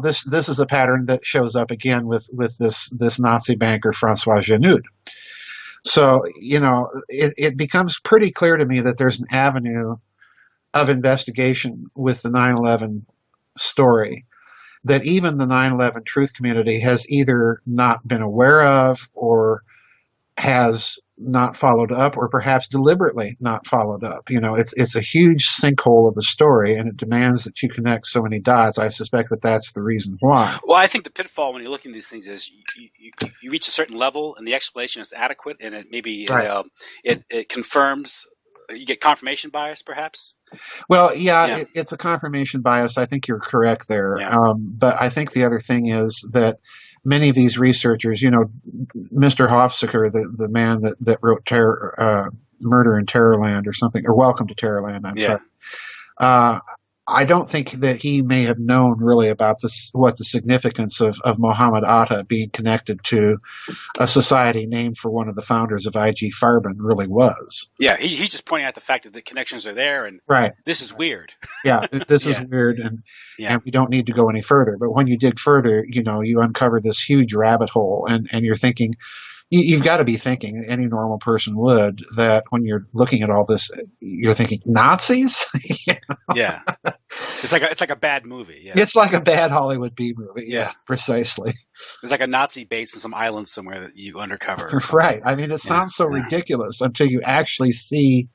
This is a pattern that shows up again with this Nazi banker Francois Genoud. So, it becomes pretty clear to me that there's an avenue of investigation with the 9/11 story that even the 9/11 truth community has either not been aware of or has not followed up, or perhaps deliberately not followed up. It's a huge sinkhole of a story, and it demands that you connect so many dots. I suspect that that's the reason why. Well, I think the pitfall when you're looking at these things is you reach a certain level and the explanation is adequate, and it maybe it confirms. You get confirmation bias, perhaps? Well, it's a confirmation bias. I think you're correct there. Yeah. But I think the other thing is that many of these researchers, Mr. Hofstadter, the man that wrote Murder in Terrorland or something, or Welcome to Terrorland, I'm sorry. I don't think that he may have known really about what the significance of Mohammed Atta being connected to a society named for one of the founders of IG Farben really was. Yeah, he's just pointing out the fact that the connections are there, and this is weird. Yeah, this is weird, and we don't need to go any further. But when you dig further, you uncover this huge rabbit hole, and you're thinking, you've got to be thinking, any normal person would, that when you're looking at all this, you're thinking Nazis. Yeah, it's like a bad movie. Yeah. It's like a bad Hollywood B movie. Yeah, precisely. There's like a Nazi base in some island somewhere that you undercover. Right. I mean, it sounds so ridiculous until you actually see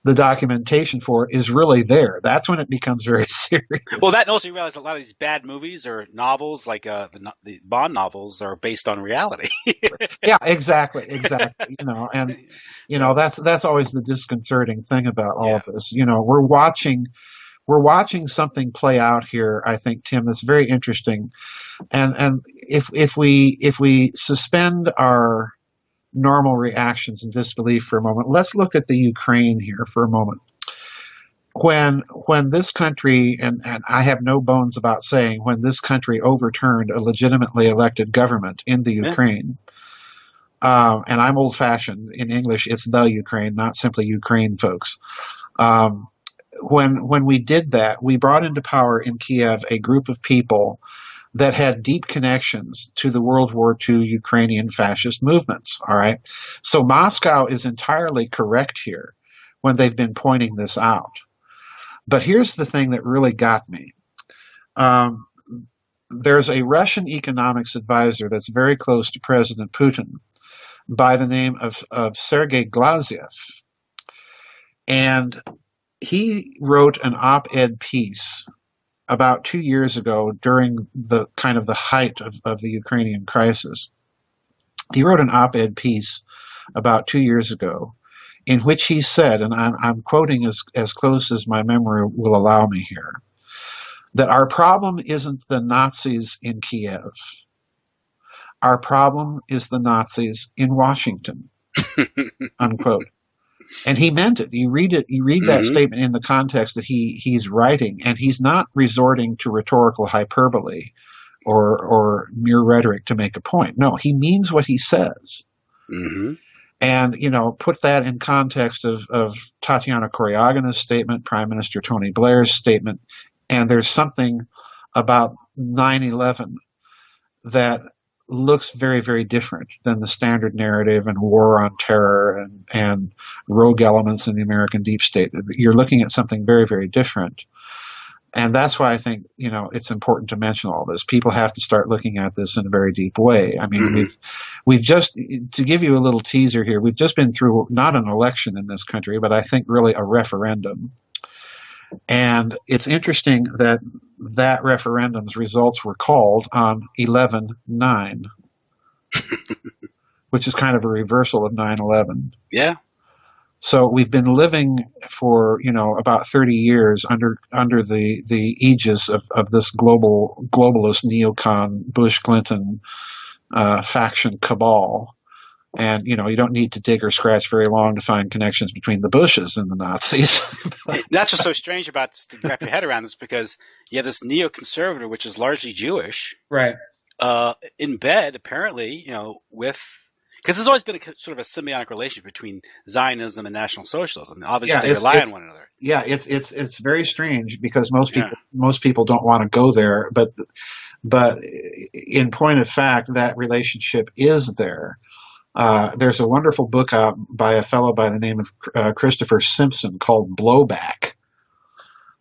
the documentation for it is really there. That's when it becomes very serious. Well, that and also you realize a lot of these bad movies or novels, like the Bond novels, are based on reality. Yeah, exactly. That's always the disconcerting thing about all of this. We're watching something play out here, I think, Tim, that's very interesting. And if we suspend our normal reactions and disbelief for a moment, let's look at the Ukraine here for a moment. When this country, and I have no bones about saying, when this country overturned a legitimately elected government in the Ukraine, and I'm old-fashioned, in English it's the Ukraine, not simply Ukraine, folks. When we did that, we brought into power in Kiev a group of people that had deep connections to the World War II Ukrainian fascist movements. All right. So Moscow is entirely correct here when they've been pointing this out. But here's the thing that really got me. There's a Russian economics advisor that's very close to President Putin by the name of Sergei Glaziev. And he wrote an op-ed piece about 2 years ago during the kind of the height of the Ukrainian crisis. He wrote an op-ed piece about 2 years ago in which he said, and I'm quoting as close as my memory will allow me here, that our problem isn't the Nazis in Kiev. Our problem is the Nazis in Washington, unquote. And he meant it. You read that statement in the context that he's writing, and he's not resorting to rhetorical hyperbole or mere rhetoric to make a point. No, he means what he says. Mm-hmm. And, put that in context of Tatiana Koryagina's statement, Prime Minister Tony Blair's statement, and there's something about 9/11 that looks very, very different than the standard narrative and war on terror and rogue elements in the American deep state. You're looking at something very, very different. And that's why I think, it's important to mention all this. People have to start looking at this in a very deep way. I mean, we've just, to give you a little teaser here, we've just been through not an election in this country, but I think really a referendum. And it's interesting that referendum's results were called on 11/9, which is kind of a reversal of 9/11. Yeah. So we've been living for, about 30 years under the aegis of this globalist neocon Bush Clinton faction cabal. And, you don't need to dig or scratch very long to find connections between the Bushes and the Nazis. That's what's so strange about this, to wrap your head around this, because you have this neoconservative, which is largely Jewish, right? In bed, apparently, with, because there's always been sort of a symbiotic relationship between Zionism and National Socialism. Obviously, they rely on one another. Yeah, it's very strange because most people don't want to go there, but in point of fact, that relationship is there. There's a wonderful book out by a fellow by the name of Christopher Simpson called Blowback.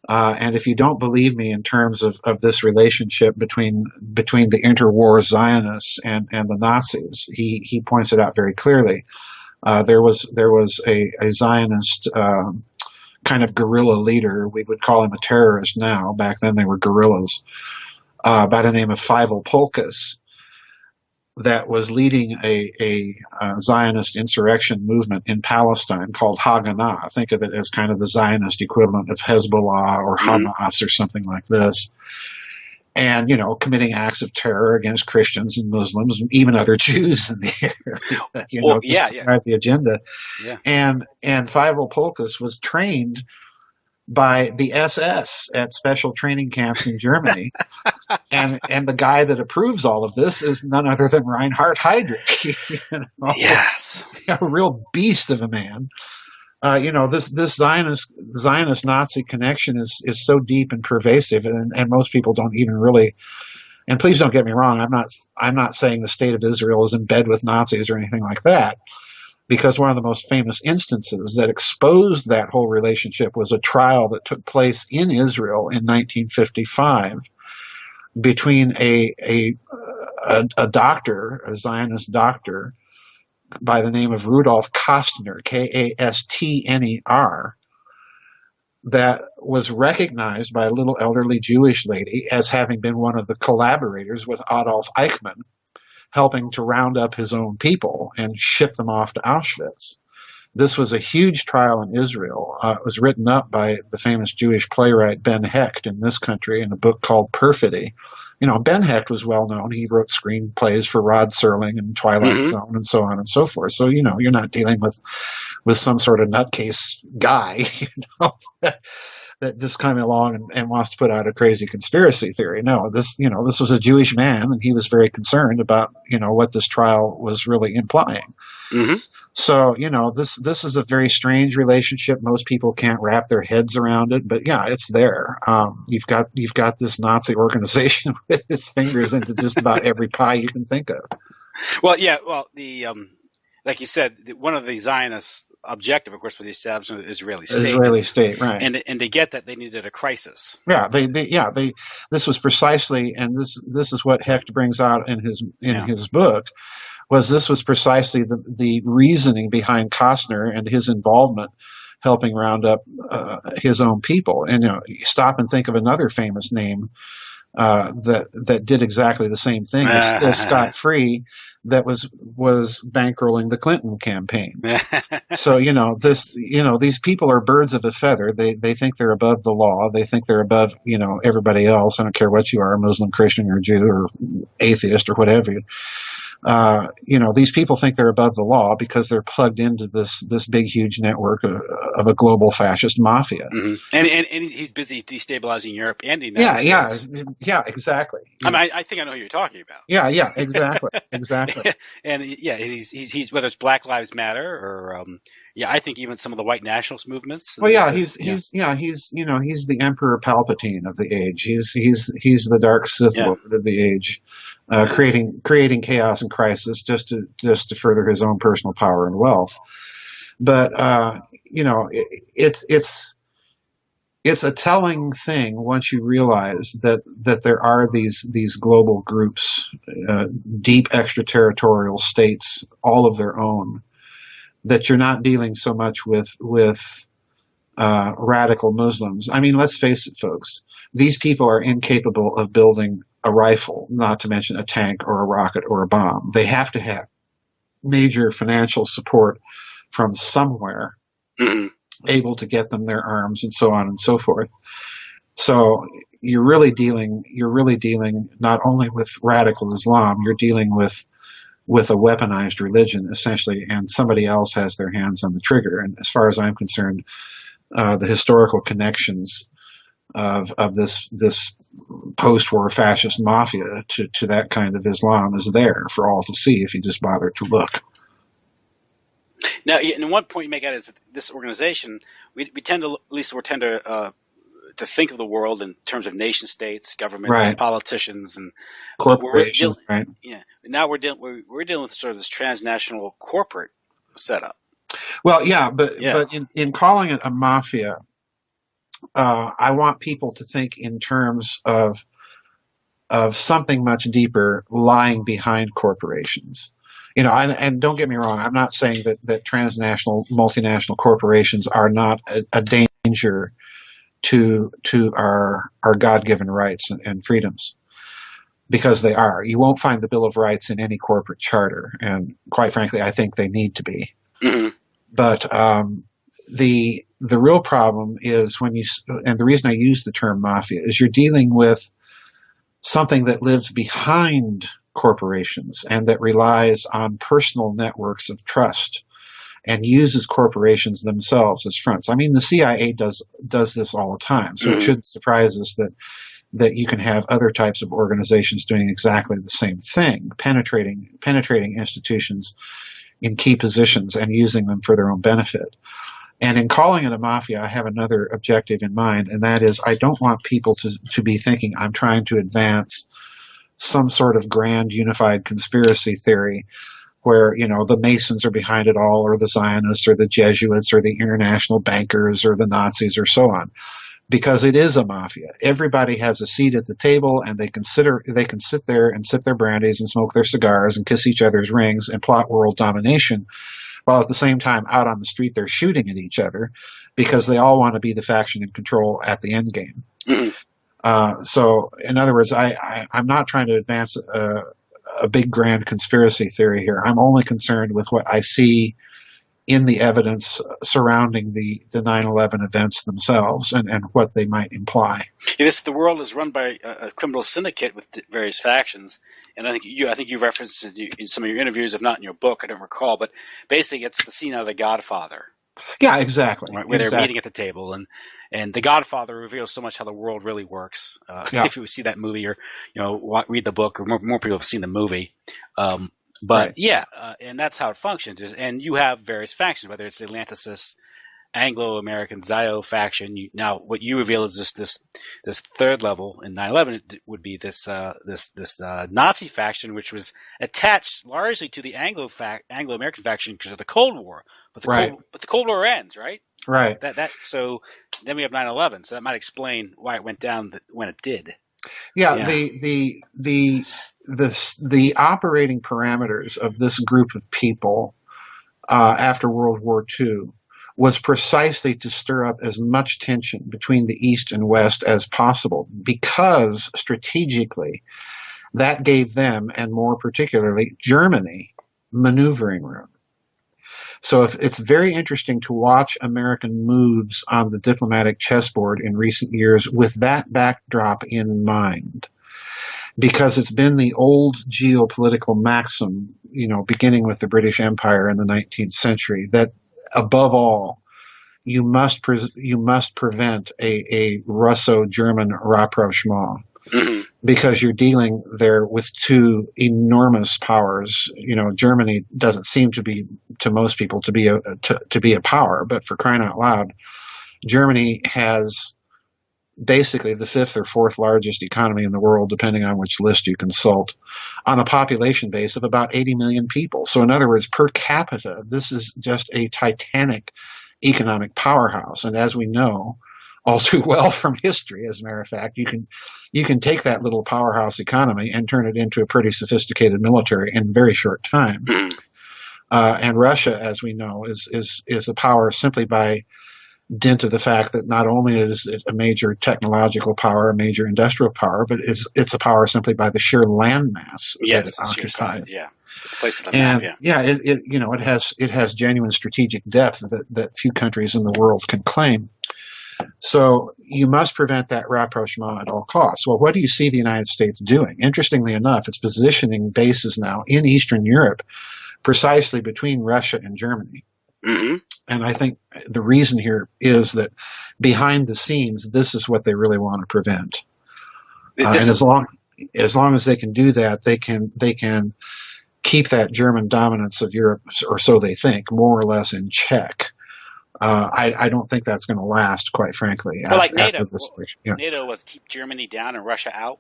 And if you don't believe me in terms of this relationship between the interwar Zionists and the Nazis, he points it out very clearly. There was a Zionist kind of guerrilla leader. We would call him a terrorist now. Back then they were guerrillas, by the name of Farrell that was leading a Zionist insurrection movement in Palestine called Haganah. Think of it as kind of the Zionist equivalent of Hezbollah or Hamas or something like this. And, committing acts of terror against Christians and Muslims and even other Jews in the area, to drive the agenda. Yeah. And Feivel Polkas was trained by the SS at special training camps in Germany. and the guy that approves all of this is none other than Reinhard Heydrich. Yes. A real beast of a man. This Zionist Nazi connection is so deep and pervasive, and most people don't even really. And please don't get me wrong. I'm not saying the state of Israel is in bed with Nazis or anything like that, because one of the most famous instances that exposed that whole relationship was a trial that took place in Israel in 1955 between a doctor, a Zionist doctor, by the name of Rudolf Kastner, Kastner, that was recognized by a little elderly Jewish lady as having been one of the collaborators with Adolf Eichmann, helping to round up his own people and ship them off to Auschwitz. This was a huge trial in Israel. It was written up by the famous Jewish playwright Ben Hecht in this country in a book called Perfidy. Ben Hecht was well known. He wrote screenplays for Rod Serling and Twilight Zone and so on and so forth. So, you're not dealing with some sort of nutcase guy, that just came along and wants to put out a crazy conspiracy theory. No, this was a Jewish man, and he was very concerned about, what this trial was really implying. Mm-hmm. So, this is a very strange relationship. Most people can't wrap their heads around it, but yeah, it's there. You've got this Nazi organization with its fingers into just about every pie you can think of. Well, yeah. Well, the like you said, one of the Zionist objective, of course, for the establishment of the Israeli state. Israeli state, right? And to get that, they needed a crisis. Yeah, this was precisely, and this is what Hecht brings out in his book. This was precisely the reasoning behind Costner and his involvement helping round up his own people. And you stop and think of another famous name that did exactly the same thing. It's still scot-free. That was bankrolling the Clinton campaign. So these people are birds of a feather. They think they're above the law. They think they're above everybody else. I don't care what you are, Muslim, Christian, or Jew, or atheist, or whatever. These people think they're above the law because they're plugged into this big, huge network of a global fascist mafia. Mm-hmm. And he's busy destabilizing Europe and the United States. Yeah, exactly. I think I know who you're talking about. Yeah, exactly. And he's whether it's Black Lives Matter or I think even some of the white nationalist movements. Well, he's the Emperor Palpatine of the age. He's the dark Sith Lord of the age, creating chaos and crisis just to further his own personal power and wealth. But it's a telling thing once you realize that there are these global groups, deep extraterritorial states, all of their own, that you're not dealing so much with radical Muslims. I mean, let's face it, folks. These people are incapable of building a rifle, not to mention a tank or a rocket or a bomb. They have to have major financial support from somewhere, able to get them their arms and so on and so forth. So you're really dealing not only with radical Islam, you're dealing with a weaponized religion, essentially, and somebody else has their hands on the trigger. And as far as I'm concerned, the historical connections of this post-war fascist mafia to that kind of Islam is there for all to see if you just bother to look. Now, and one point you make out is that this organization, we tend to think of the world in terms of nation states, governments, right, politicians, and corporations. Right. Yeah. Now we're dealing with sort of this transnational corporate setup. Well, but in calling it a mafia, I want people to think in terms of something much deeper lying behind corporations. And don't get me wrong, I'm not saying that transnational, multinational corporations are not a danger to our God-given rights and freedoms, because they are. You won't find the Bill of Rights in any corporate charter, and quite frankly, I think they need to be. Mm-hmm. But the real problem is and the reason I use the term mafia is you're dealing with something that lives behind corporations and that relies on personal networks of trust and uses corporations themselves as fronts. I mean, the CIA does this all the time, so it shouldn't surprise us that you can have other types of organizations doing exactly the same thing, penetrating institutions in key positions and using them for their own benefit. And in calling it a mafia, I have another objective in mind, and that is I don't want people to be thinking I'm trying to advance some sort of grand unified conspiracy theory where, the Masons are behind it all, or the Zionists, or the Jesuits, or the international bankers, or the Nazis, or so on. Because it is a mafia. Everybody has a seat at the table, and they can sit there and sip their brandies and smoke their cigars and kiss each other's rings and plot world domination, while at the same time out on the street they're shooting at each other because they all want to be the faction in control at the end game. Mm-hmm. So, in other words, I'm not trying to advance a big grand conspiracy theory here. I'm only concerned with what I see in the evidence surrounding the 9/11 events themselves and what they might imply. The world is run by a criminal syndicate with various factions, and I think you referenced it in some of your interviews, if not in your book, I don't recall, but basically it's the scene out of The Godfather. Yeah, exactly. Right, where they're meeting at the table, and The Godfather reveals so much how the world really works. If you see that movie or read the book, or more people have seen the movie. And that's how it functions. And you have various factions, whether it's the Atlanticists, Anglo-American Zio faction. Now, what you reveal is this third level in 9/11 would be this Nazi faction, which was attached largely to the Anglo-American faction because of the Cold War. But the Cold War ends, right? Right. So then we have 9/11. So that might explain why it went down when it did. Yeah. The operating parameters of this group of people after World War II was precisely to stir up as much tension between the East and West as possible, because strategically that gave them, and more particularly Germany, maneuvering room. So it's very interesting to watch American moves on the diplomatic chessboard in recent years with that backdrop in mind, because it's been the old geopolitical maxim, beginning with the British Empire in the 19th century, that above all, you must prevent a Russo-German rapprochement, because you're dealing there with two enormous powers. Germany doesn't seem to most people to be a power, but for crying out loud, Germany has basically the fifth or fourth largest economy in the world, depending on which list you consult, on a population base of about 80 million people. So in other words, per capita, this is just a titanic economic powerhouse. And as we know all too well from history, as a matter of fact, you can take that little powerhouse economy and turn it into a pretty sophisticated military in a very short time. And Russia, as we know, is a power simply by dint of the fact that not only is it a major technological power, a major industrial power, but it's a power simply by the sheer landmass that it occupies. It's placed on the map. It has genuine strategic depth that few countries in the world can claim. So you must prevent that rapprochement at all costs. Well, what do you see the United States doing? Interestingly enough, it's positioning bases now in Eastern Europe, precisely between Russia and Germany. Mm-hmm. And I think the reason here is that behind the scenes, this is what they really want to prevent. And as long as they can do that, they can keep that German dominance of Europe, or so they think, more or less in check. I don't think that's going to last, quite frankly. Well, like NATO, NATO was keep Germany down and Russia out.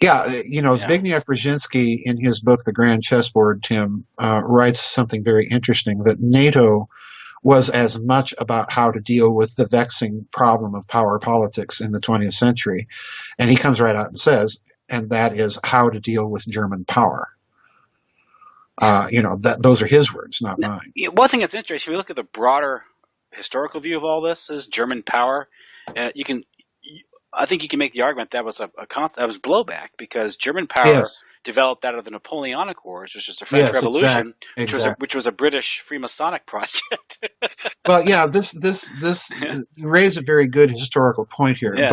Yeah, Zbigniew Brzezinski, in his book The Grand Chessboard, Tim, writes something very interesting, that NATO was as much about how to deal with the vexing problem of power politics in the 20th century. And he comes right out and says, and that is how to deal with German power. Those are his words, not mine. One thing that's interesting, if you look at the broader historical view of all this, is German power. I think you can make the argument that was that was blowback, because German power developed out of the Napoleonic Wars, which was the French Revolution, which was a British Freemasonic project. Well, yeah, this you raise a very good historical point here. Yeah.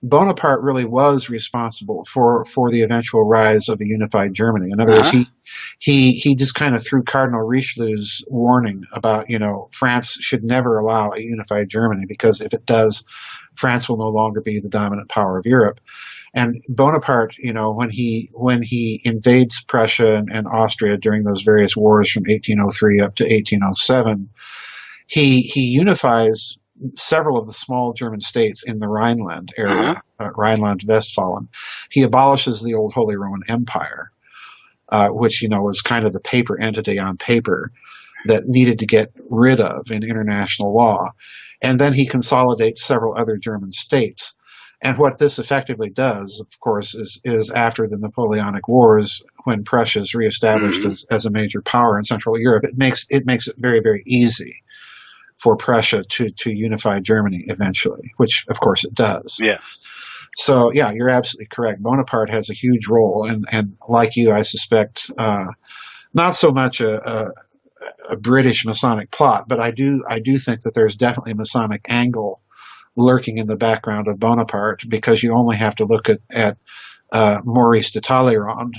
Bonaparte really was responsible for the eventual rise of a unified Germany. In other words, he just kind of threw Cardinal Richelieu's warning about, France should never allow a unified Germany, because if it does, France will no longer be the dominant power of Europe. And Bonaparte, when he invades Prussia and Austria during those various wars from 1803 up to 1807, he unifies several of the small German states in the Rhineland area, Rhineland-Westphalen. He abolishes the old Holy Roman Empire, which, was kind of the paper entity on paper that needed to get rid of in international law. And then he consolidates several other German states. And what this effectively does, of course, is after the Napoleonic Wars, when Prussia is reestablished as a major power in Central Europe, it makes it very, very easy for Prussia to unify Germany eventually, which of course it does. Yeah. So yeah, you're absolutely correct. Bonaparte has a huge role, and like you, I suspect not so much a British Masonic plot, but I do think that there's definitely a Masonic angle lurking in the background of Bonaparte, because you only have to look at Maurice de Talleyrand,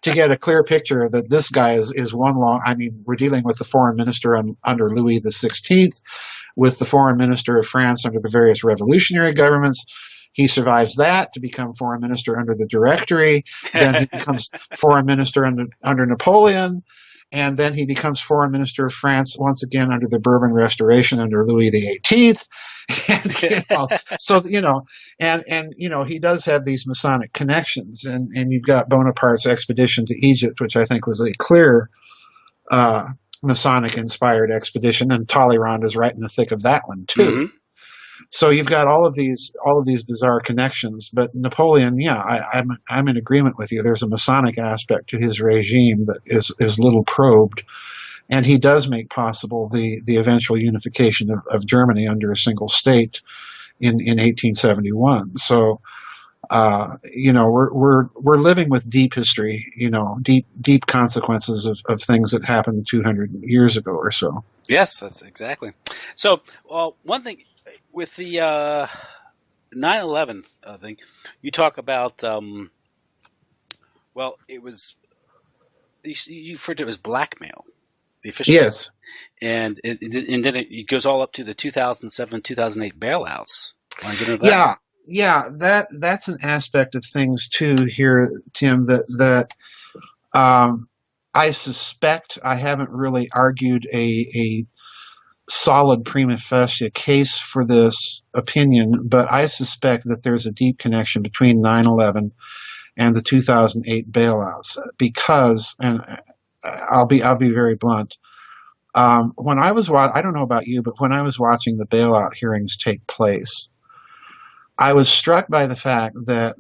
to get a clear picture that this guy is one long. I mean, we're dealing with the foreign minister under Louis XVI, with the foreign minister of France under the various revolutionary governments. He survives that to become foreign minister under the Directory. Then he becomes foreign minister under Napoleon. And then he becomes foreign minister of France once again under the Bourbon Restoration under Louis XVIII. And, he does have these Masonic connections. And you've got Bonaparte's expedition to Egypt, which I think was a clear Masonic inspired expedition. And Talleyrand is right in the thick of that one, too. Mm-hmm. So you've got all of these bizarre connections, but Napoleon, I'm in agreement with you. There's a Masonic aspect to his regime that is little probed, and he does make possible the eventual unification of Germany under a single state in 1871. So we're living with deep history, deep consequences of things that happened 200 years ago or so. Yes, that's exactly. So, one thing with the 9/11 thing, you talk about, it was, you referred to it as blackmail. The officials. Yes. And then it goes all up to the 2007, 2008 bailouts. Want to get into that? Yeah, that's an aspect of things too here, Tim, that I suspect. I haven't really argued a solid prima facie case for this opinion, but I suspect that there's a deep connection between 9/11 and the 2008 bailouts because, and I'll be very blunt. When I was I don't know about you, but when I was watching the bailout hearings take place, I was struck by the fact that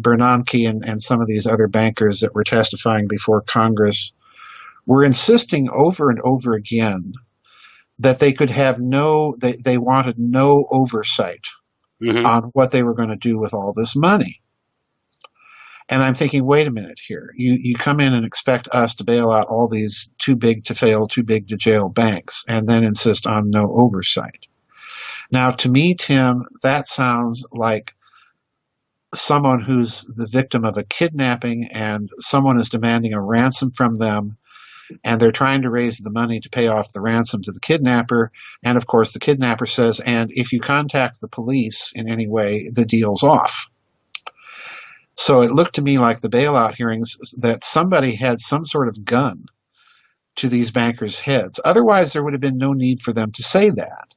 Bernanke and some of these other bankers that were testifying before Congress were insisting over and over again that they could have they wanted no oversight on what they were going to do with all this money. And I'm thinking, wait a minute here. You come in and expect us to bail out all these too big to fail, too big to jail banks, and then insist on no oversight. Now, to me, Tim, that sounds like someone who's the victim of a kidnapping and someone is demanding a ransom from them, and they're trying to raise the money to pay off the ransom to the kidnapper. And, of course, the kidnapper says, and if you contact the police in any way, the deal's off. So it looked to me like the bailout hearings that somebody had some sort of gun to these bankers' heads. Otherwise, there would have been no need for them to say that.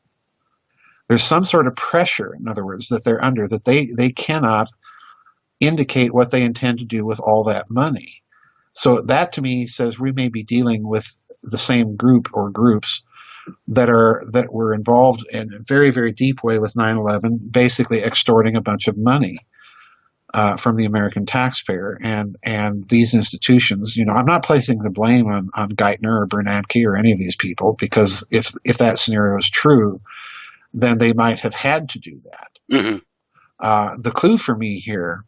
There's some sort of pressure, in other words, that they're under, that they cannot indicate what they intend to do with all that money. So that, to me, says we may be dealing with the same group or groups that were involved in a very, very deep way with 9/11, basically extorting a bunch of money from the American taxpayer and these institutions. I'm not placing the blame on Geithner or Bernanke or any of these people, because if that scenario is true, then they might have had to do that. Mm-hmm. The clue for me here,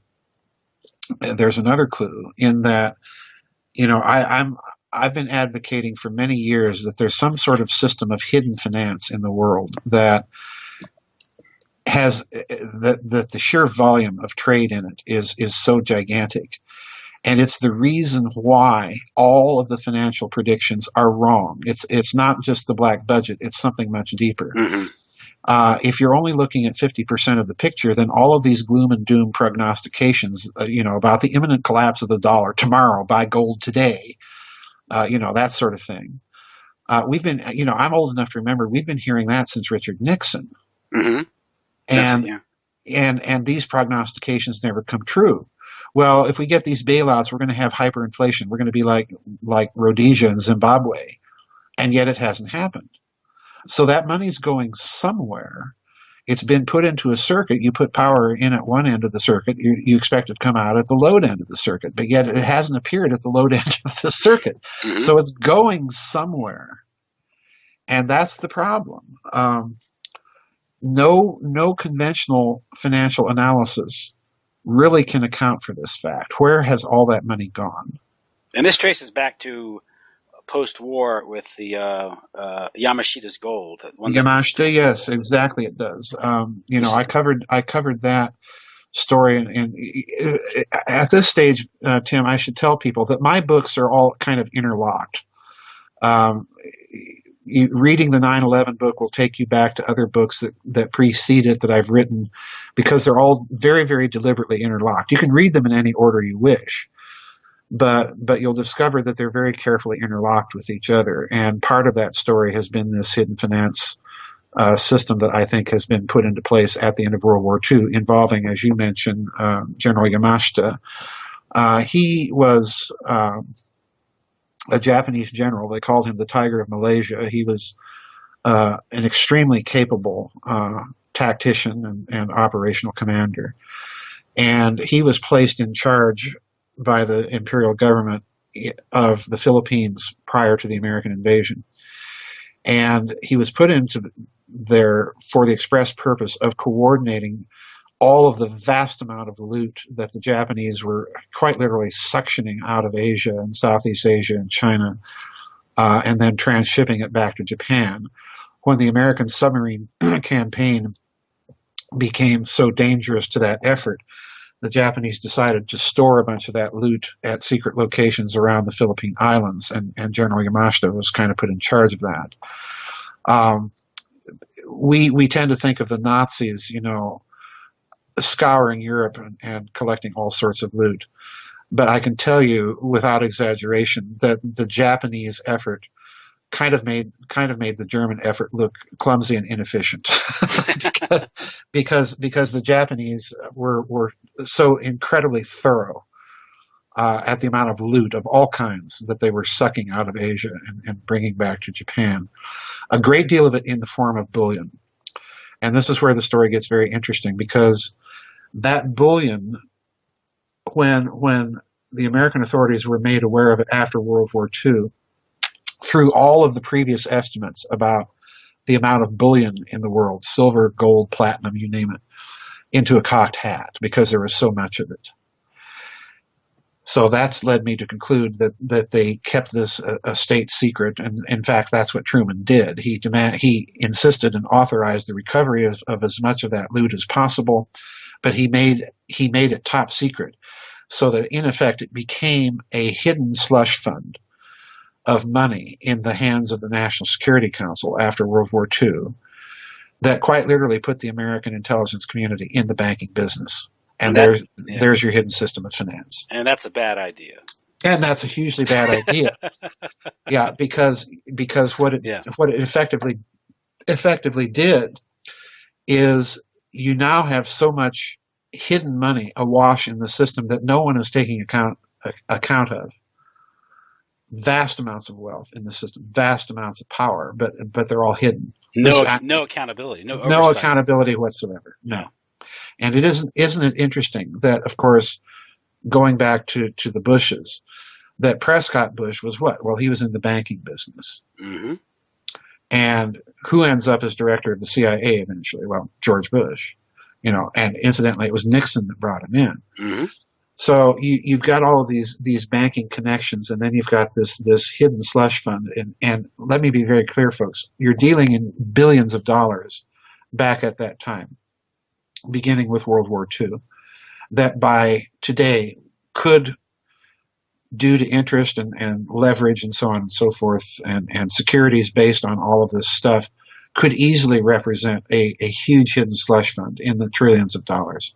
there's another clue in that, I've been advocating for many years that there's some sort of system of hidden finance in the world that has that the sheer volume of trade in it is so gigantic. And it's the reason why all of the financial predictions are wrong. It's not just the black budget. It's something much deeper. Mm-hmm. If you're only looking at 50% of the picture, then all of these gloom and doom prognostications, about the imminent collapse of the dollar tomorrow, buy gold today, that sort of thing. We've been, I'm old enough to remember we've been hearing that since Richard Nixon. Mm-hmm. And these prognostications never come true. Well, if we get these bailouts, we're going to have hyperinflation. We're going to be like Rhodesia and Zimbabwe. And yet it hasn't happened. So that money's going somewhere. It's been put into a circuit. You put power in at one end of the circuit. You expect it to come out at the load end of the circuit. But yet it hasn't appeared at the load end of the circuit. Mm-hmm. So it's going somewhere. And that's the problem. No conventional financial analysis really can account for this fact. Where has all that money gone? And this traces back to post-war with the Yamashita's gold. Yamashita, yes, exactly, it does. I covered that story, and at this stage, Tim, I should tell people that my books are all kind of interlocked. Reading the 9/11 book will take you back to other books that precede it that I've written, because they're all very, very deliberately interlocked. You can read them in any order you wish. but you'll discover that they're very carefully interlocked with each other. And part of that story has been this hidden finance system that I think has been put into place at the end of World War II, involving, as you mentioned, General Yamashita. He was a Japanese general. They called him the Tiger of Malaysia. He was an extremely capable tactician and operational commander. And he was placed in charge by the imperial government of the Philippines prior to the American invasion. And he was put into there for the express purpose of coordinating all of the vast amount of loot that the Japanese were quite literally suctioning out of Asia and Southeast Asia and China, and then transshipping it back to Japan. When the American submarine campaign became so dangerous to that effort, the Japanese decided to store a bunch of that loot at secret locations around the Philippine Islands, and General Yamashita was kind of put in charge of that. We tend to think of the Nazis, scouring Europe and collecting all sorts of loot. But I can tell you without exaggeration that the Japanese effort kind of made the German effort look clumsy and inefficient because the Japanese were so incredibly thorough at the amount of loot of all kinds that they were sucking out of Asia and bringing back to Japan. A great deal of it in the form of bullion. And this is where the story gets very interesting, because that bullion, when the American authorities were made aware of it after World War II, through all of the previous estimates about the amount of bullion in the world, silver, gold, platinum, you name it, into a cocked hat, because there was so much of it. So that's led me to conclude that they kept this a state secret, and in fact, that's what Truman did. He insisted and authorized the recovery of as much of that loot as possible, but he made it top secret, so that in effect it became a hidden slush fund of money in the hands of the National Security Council after World War II that quite literally put the American intelligence community in the banking business. And there's your hidden system of finance. And that's a bad idea. And that's a hugely bad idea. Yeah, because what it effectively did is you now have so much hidden money awash in the system that no one is taking account of. Vast amounts of wealth in the system, vast amounts of power, but they're all hidden. No accountability, no oversight. No accountability whatsoever. No. And isn't it interesting that, of course, going back to the Bushes, that Prescott Bush was what? Well, he was in the banking business. Mm-hmm. And who ends up as director of the CIA eventually? Well, George Bush. And incidentally, it was Nixon that brought him in. Mm-hmm. So you've got all of these banking connections, and then you've got this hidden slush fund. And let me be very clear, folks. You're dealing in billions of dollars back at that time, beginning with World War II, that by today could, due to interest and leverage and so on and so forth, and securities based on all of this stuff, could easily represent a huge hidden slush fund in the trillions of dollars.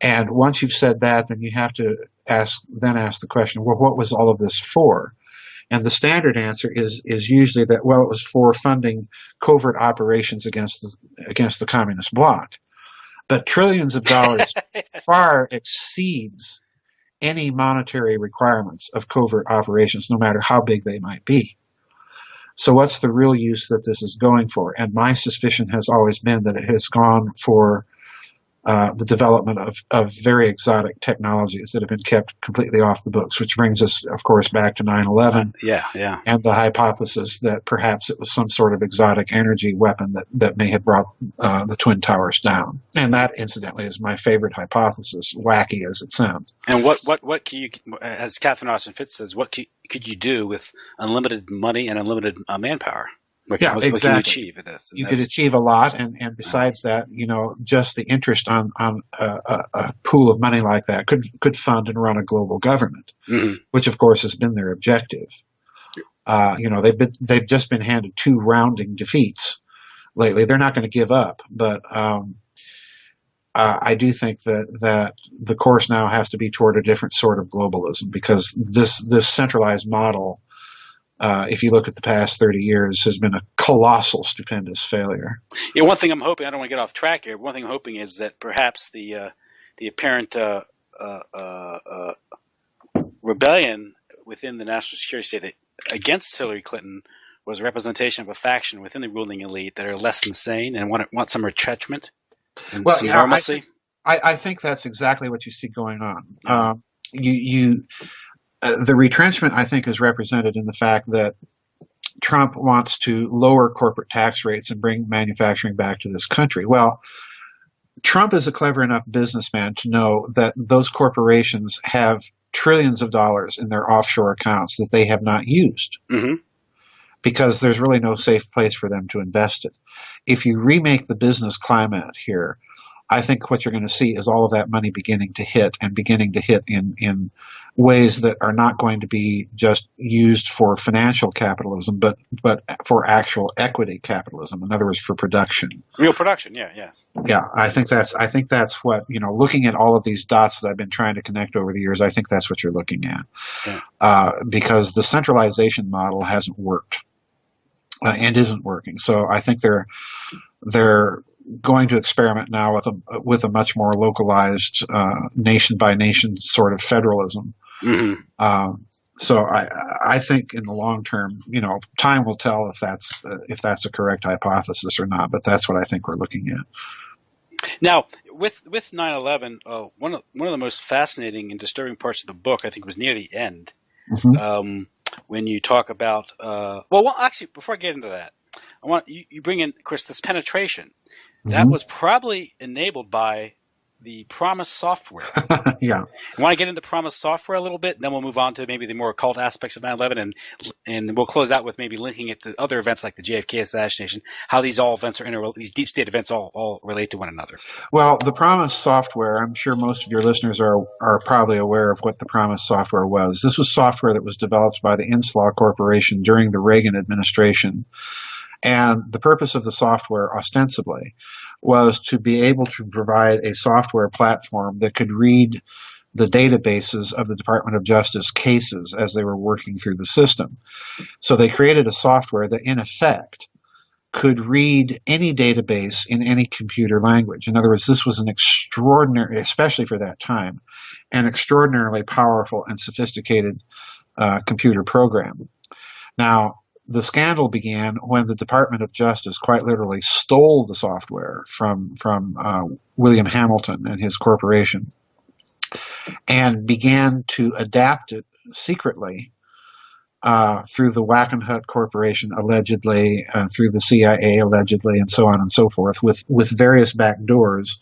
And once you've said that, then you have to ask the question, well, what was all of this for? And the standard answer is usually that, well, it was for funding covert operations against the communist bloc. But trillions of dollars far exceeds any monetary requirements of covert operations, no matter how big they might be. So what's the real use that this is going for? And my suspicion has always been that it has gone for the development of very exotic technologies that have been kept completely off the books, which brings us, of course, back to 9/11. Yeah. And the hypothesis that perhaps it was some sort of exotic energy weapon that may have brought the Twin Towers down. And that, incidentally, is my favorite hypothesis, wacky as it sounds. And what can you, as Catherine Austin Fitts says, what could you do with unlimited money and unlimited manpower? What exactly. What can you achieve with this? You could achieve a lot, and besides that, just the interest on a pool of money like that could fund and run a global government, mm-hmm. which of course has been their objective. They've just been handed 2 rounding defeats lately. They're not going to give up, but I do think that the course now has to be toward a different sort of globalism, because this centralized model, if you look at the past 30 years, has been a colossal, stupendous failure. Yeah, one thing I'm hoping, I don't want to get off track here, but one thing I'm hoping is that perhaps the apparent rebellion within the national security state against Hillary Clinton was a representation of a faction within the ruling elite that are less insane and want some retrenchment and some normalcy. I think that's exactly what you see going on. The retrenchment, I think, is represented in the fact that Trump wants to lower corporate tax rates and bring manufacturing back to this country. Well, Trump is a clever enough businessman to know that those corporations have trillions of dollars in their offshore accounts that they have not used, because there's really no safe place for them to invest it. If you remake the business climate here, I think what you're going to see is all of that money beginning to hit in ways that are not going to be just used for financial capitalism, but for actual equity capitalism. In other words, for production. Real production, yes. Yeah, I think that's what, looking at all of these dots that I've been trying to connect over the years, I think that's what you're looking at. Yeah. Because the centralization model hasn't worked and isn't working. So I think they're going to experiment now with a much more localized nation by nation sort of federalism. So I think in the long term, time will tell if that's a correct hypothesis or not. But that's what I think we're looking at. Now, with 9/11, one of the most fascinating and disturbing parts of the book, I think, was near the end, when you talk about. Well, actually, before I get into that, I want you bring in, of course, this penetration. That was probably enabled by the Promise software. Yeah. I want to get into Promise software a little bit, and then we'll move on to maybe the more occult aspects of 9/11, and we'll close out with maybe linking it to other events like the JFK assassination, how these events are these deep state events all relate to one another. Well, the Promise software, I'm sure most of your listeners are probably aware of what the Promise software was. This was software that was developed by the Inslaw Corporation during the Reagan administration. And the purpose of the software, ostensibly, was to be able to provide a software platform that could read the databases of the Department of Justice cases as they were working through the system. So they created a software that, in effect, could read any database in any computer language. In other words, this was an extraordinary, especially for that time, an extraordinarily powerful and sophisticated computer program. Now, the scandal began when the Department of Justice quite literally stole the software from William Hamilton and his corporation and began to adapt it secretly through the Wackenhut Corporation, allegedly, through the CIA, allegedly, and so on and so forth, with various back doors.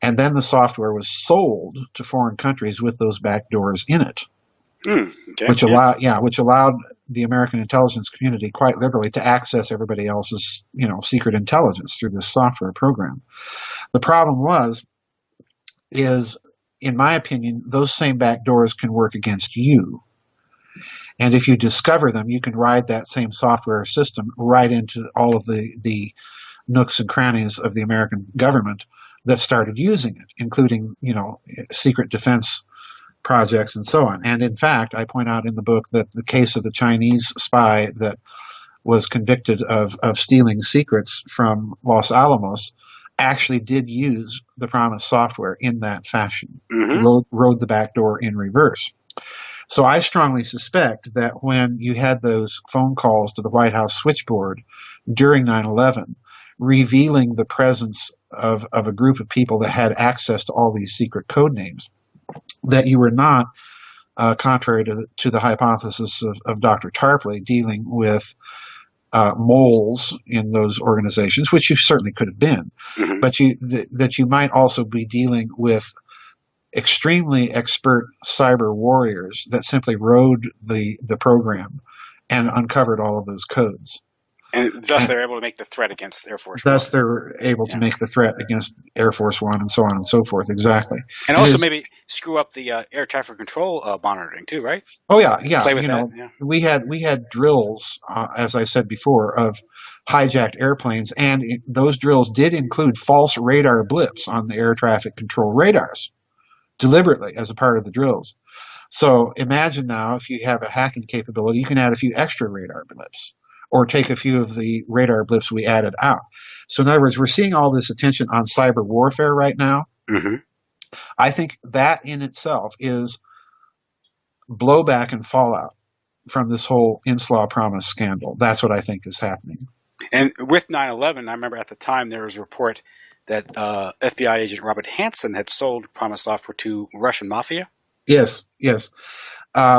And then the software was sold to foreign countries with those back doors in it. Okay. Which allowed the American intelligence community quite literally to access everybody else's, secret intelligence through this software program. The problem is, in my opinion, those same back doors can work against you. And if you discover them, you can ride that same software system right into all of the nooks and crannies of the American government that started using it, including, secret defense projects and so on. And in fact, I point out in the book that the case of the Chinese spy that was convicted of stealing secrets from Los Alamos actually did use the Promise software in that fashion, rode the back door in reverse. So I strongly suspect that when you had those phone calls to the White House switchboard during 9/11, revealing the presence of a group of people that had access to all these secret code names, that you were not, contrary to the hypothesis of Dr. Tarpley, dealing with moles in those organizations, which you certainly could have been, but that you might also be dealing with extremely expert cyber warriors that simply rode the program and uncovered all of those codes. And thus they're able to make the threat against Air Force Thus, One. they're able to make the threat against Air Force One and so on and so forth. Exactly. And also maybe screw up the air traffic control monitoring too, right? Oh yeah, yeah. Play with that. Yeah. We had drills, as I said before, of hijacked airplanes, and those drills did include false radar blips on the air traffic control radars, deliberately as a part of the drills. So imagine now, if you have a hacking capability, you can add a few extra radar blips, or take a few of the radar blips we added out. So in other words, we're seeing all this attention on cyber warfare right now. Mm-hmm. I think that in itself is blowback and fallout from this whole Inslaw Promise scandal. That's what I think is happening. And with 9/11, I remember at the time there was a report that FBI agent Robert Hansen had sold Promise software to Russian mafia. Yes, yes.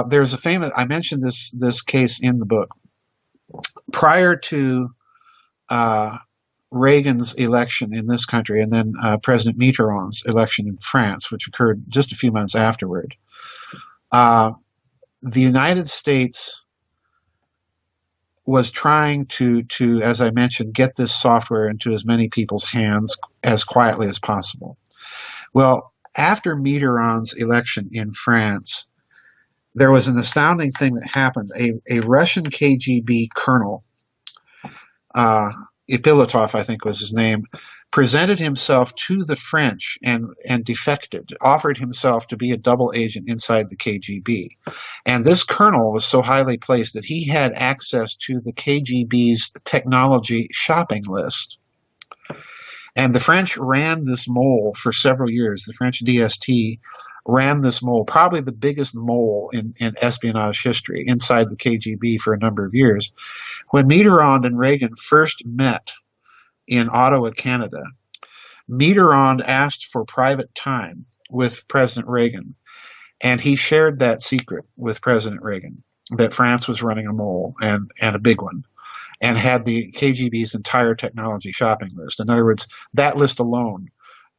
There's a famous, I mentioned this case in the book. Prior to Reagan's election in this country, and then President Mitterrand's election in France, which occurred just a few months afterward, the United States was trying to, as I mentioned, get this software into as many people's hands as quietly as possible. Well, after Mitterrand's election in France, there was an astounding thing that happened. A Russian KGB colonel, Ipilitov, I think was his name, presented himself to the French and defected, offered himself to be a double agent inside the KGB. And this colonel was so highly placed that he had access to the KGB's technology shopping list. And the French ran this mole for several years. The French DST ran this mole, probably the biggest mole in espionage history, inside the KGB for a number of years. When Mitterrand and Reagan first met in Ottawa, Canada, Mitterrand asked for private time with President Reagan, and he shared that secret with President Reagan, that France was running a mole, and a big one, and had the KGB's entire technology shopping list. In other words, that list alone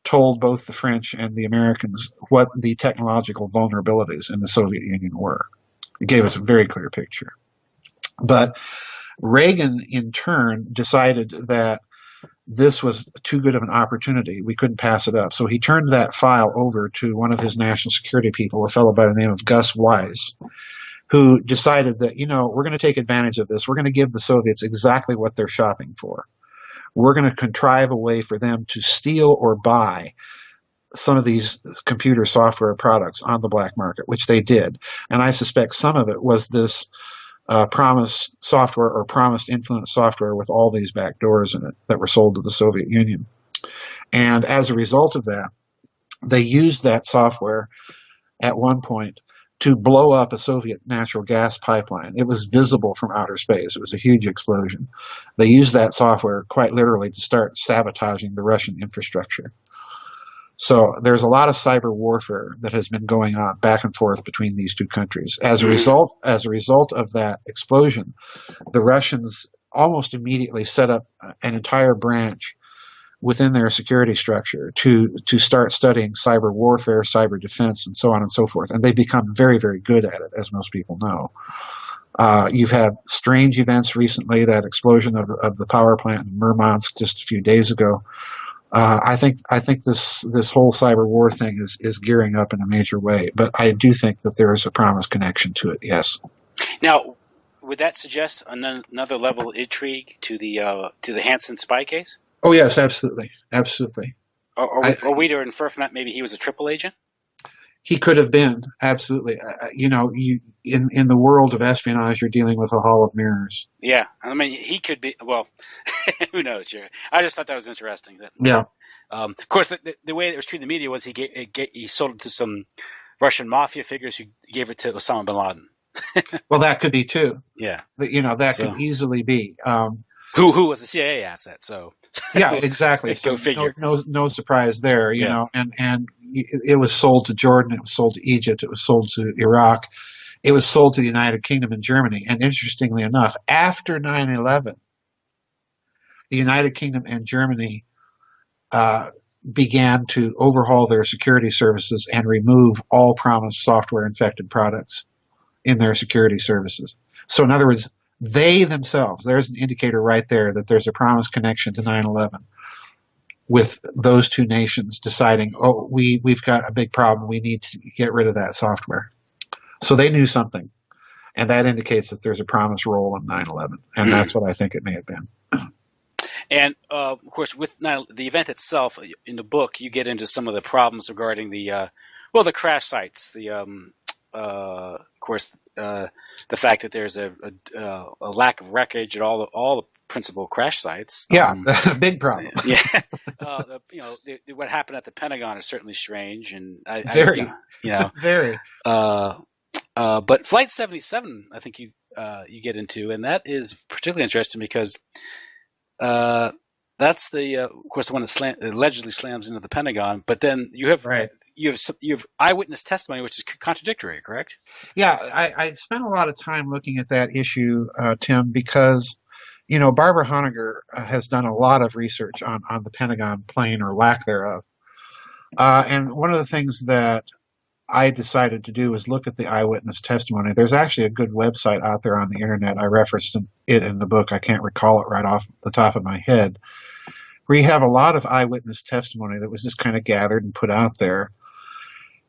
told both the French and the Americans what the technological vulnerabilities in the Soviet Union were. It gave us a very clear picture. But Reagan, in turn, decided that this was too good of an opportunity. We couldn't pass it up. So he turned that file over to one of his national security people, a fellow by the name of Gus Weiss, who decided that, we're going to take advantage of this. We're going to give the Soviets exactly what they're shopping for. We're going to contrive a way for them to steal or buy some of these computer software products on the black market, which they did. And I suspect some of it was this Promise software or Promised Influence software with all these back doors in it that were sold to the Soviet Union. And as a result of that, they used that software at one point to blow up a Soviet natural gas pipeline. It was visible from outer space. It was a huge explosion. They used that software quite literally to start sabotaging the Russian infrastructure. So there's a lot of cyber warfare that has been going on back and forth between these two countries. As a result of that explosion, the Russians almost immediately set up an entire branch within their security structure to start studying cyber warfare, cyber defense, and so on and so forth. And they've become very, very good at it, as most people know. You've had strange events recently, that explosion of the power plant in Murmansk just a few days ago. I think this whole cyber war thing is gearing up in a major way, but I do think that there is a Promise connection to it. Yes. Now, would that suggest another level of intrigue to the Hansen spy case? Oh yes, absolutely, absolutely. Or we to infer from that maybe he was a triple agent? He could have been, absolutely. You in the world of espionage, you're dealing with a hall of mirrors. Yeah, I mean, he could be. Well, who knows? Sure. I just thought that was interesting. Yeah. Of course, the way it was treated in the media was he sold it to some Russian mafia figures who gave it to Osama bin Laden. Well, that could be too. Yeah. That could easily be. Who was a CIA asset? So. Yeah, exactly. So no surprise there, you know, and it was sold to Jordan, it was sold to Egypt, it was sold to Iraq, it was sold to the United Kingdom and Germany. And interestingly enough, after 9/11, the United Kingdom and Germany began to overhaul their security services and remove all Promise software infected products in their security services. So in other words, They themselves, there's an indicator right there that there's a promised connection to 9/11 with those two nations deciding, oh, we've got a big problem. We need to get rid of that software. So they knew something. And that indicates that there's a promised role in 9/11. And that's what I think it may have been. And, of course, with the event itself, in the book, you get into some of the problems regarding the crash sites. Of course, the fact that there's a lack of wreckage at all the principal crash sites. Yeah, big problem. Yeah. What happened at the Pentagon is certainly strange. And Very. Very. But Flight 77, I think you get into, and that is particularly interesting because that's of course, the one that allegedly slams into the Pentagon. But then you have eyewitness testimony, which is contradictory, correct? Yeah, I spent a lot of time looking at that issue, Tim, because Barbara Honegger has done a lot of research on the Pentagon plane or lack thereof, and one of the things that I decided to do was look at the eyewitness testimony. There's actually a good website out there on the internet. I referenced it in the book. I can't recall it right off the top of my head. Where you have a lot of eyewitness testimony that was just kind of gathered and put out there.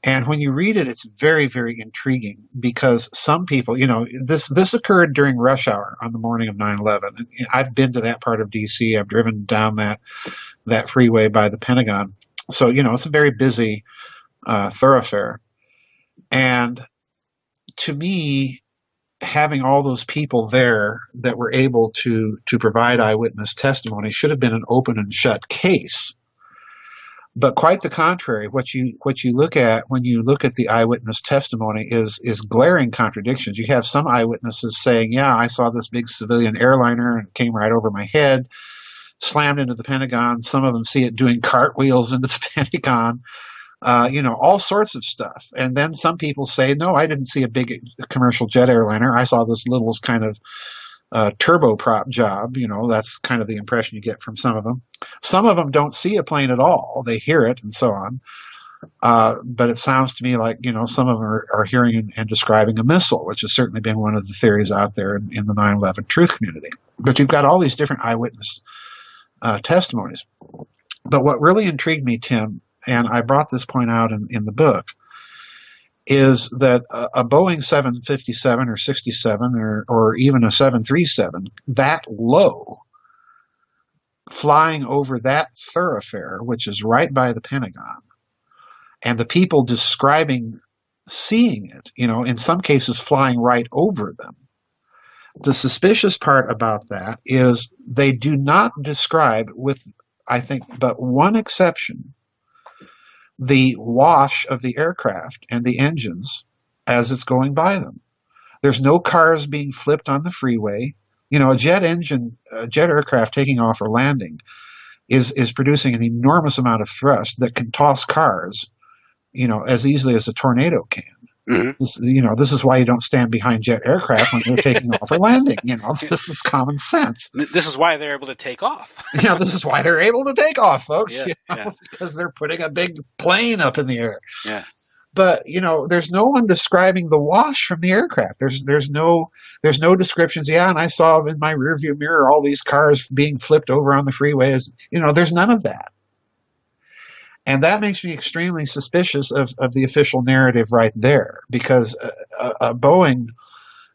And when you read it, it's very, very intriguing because some people, this occurred during rush hour on the morning of 9/11. I've been to that part of D.C. I've driven down that freeway by the Pentagon. So, it's a very busy thoroughfare. And to me, having all those people there that were able to provide eyewitness testimony should have been an open and shut case. But quite the contrary, what you look at when you look at the eyewitness testimony is glaring contradictions. You have some eyewitnesses saying, yeah, I saw this big civilian airliner and it came right over my head, slammed into the Pentagon. Some of them see it doing cartwheels into the Pentagon. All sorts of stuff. And then some people say, no, I didn't see a big commercial jet airliner. I saw this little kind of turboprop job. That's kind of the impression you get from some of them. Some of them don't see a plane at all. They hear it and so on. But it sounds to me like, some of them are hearing and describing a missile, which has certainly been one of the theories out there in the 9/11 truth community. But you've got all these different eyewitness testimonies. But what really intrigued me, Tim, and I brought this point out in the book, is that a Boeing 757 or 67 or even a 737, that low, flying over that thoroughfare, which is right by the Pentagon, and the people describing seeing it, in some cases flying right over them. The suspicious part about that is they do not describe, with, I think, but one exception, the wash of the aircraft and the engines as it's going by them. There's no cars being flipped on the freeway. A jet aircraft taking off or landing is producing an enormous amount of thrust that can toss cars, as easily as a tornado can. Mm-hmm. This is why you don't stand behind jet aircraft when they're taking off or landing. This is common sense. This is why they're able to take off. This is why they're able to take off, folks. Because they're putting a big plane up in the air. Yeah. But there's no one describing the wash from the aircraft. There's no descriptions. Yeah, and I saw in my rearview mirror all these cars being flipped over on the freeways. There's none of that. And that makes me extremely suspicious of the official narrative right there, because a Boeing,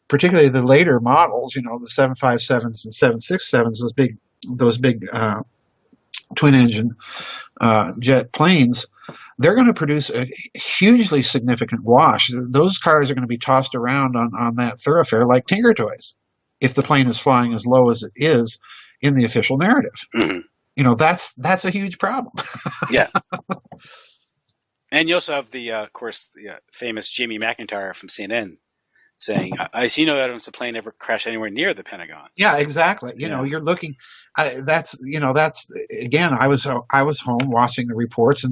particularly the later models, the 757s and 767s, those big twin engine jet planes, they're going to produce a hugely significant wash. Those cars are going to be tossed around on that thoroughfare like Tinker Toys if the plane is flying as low as it is in the official narrative. Mm-hmm. That's a huge problem. Yeah. And you also have of course, the famous Jamie McIntyre from CNN saying, I see no evidence the plane ever crashed anywhere near the Pentagon. Yeah, exactly. You're looking, that's again, I was home watching the reports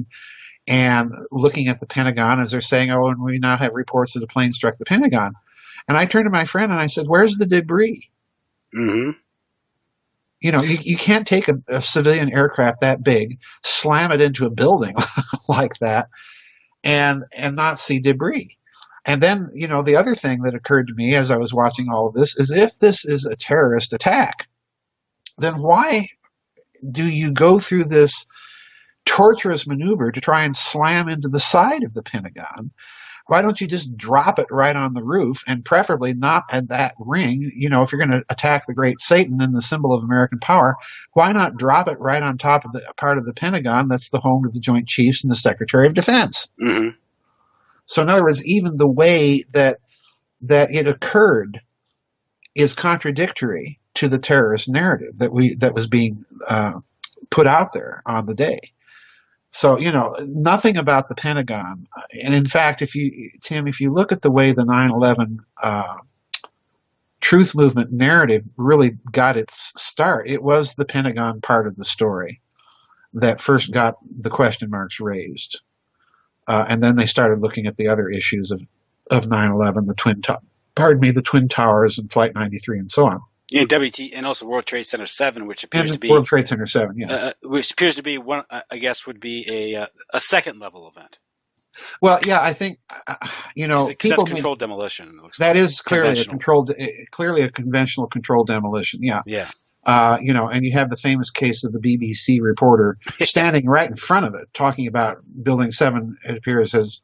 and looking at the Pentagon as they're saying, oh, and we now have reports that the plane struck the Pentagon. And I turned to my friend and I said, where's the debris? Mm-hmm. You can't take a civilian aircraft that big, slam it into a building like that, and not see debris. And then, the other thing that occurred to me as I was watching all of this is if this is a terrorist attack, then why do you go through this torturous maneuver to try and slam into the side of the Pentagon? Why don't you just drop it right on the roof, and preferably not at that ring? If you're going to attack the great Satan and the symbol of American power, why not drop it right on top of the part of the Pentagon that's the home of the Joint Chiefs and the Secretary of Defense? Mm-hmm. So in other words, even the way that it occurred is contradictory to the terrorist narrative that was being put out there on the day. So, nothing about the Pentagon. And in fact, if you look at the way the 9/11 truth movement narrative really got its start, it was the Pentagon part of the story that first got the question marks raised. And then they started looking at the other issues of 9/11, the Twin Towers and Flight 93 and so on. Yeah, and also World Trade Center 7, which appears to be World Trade Center 7, yes. Which appears to be one, I guess, would be a second level event. Well, yeah, I think people that's controlled demolition. That is clearly a conventional controlled demolition. Yeah. Yeah. And you have the famous case of the BBC reporter standing right in front of it, talking about Building 7. It appears has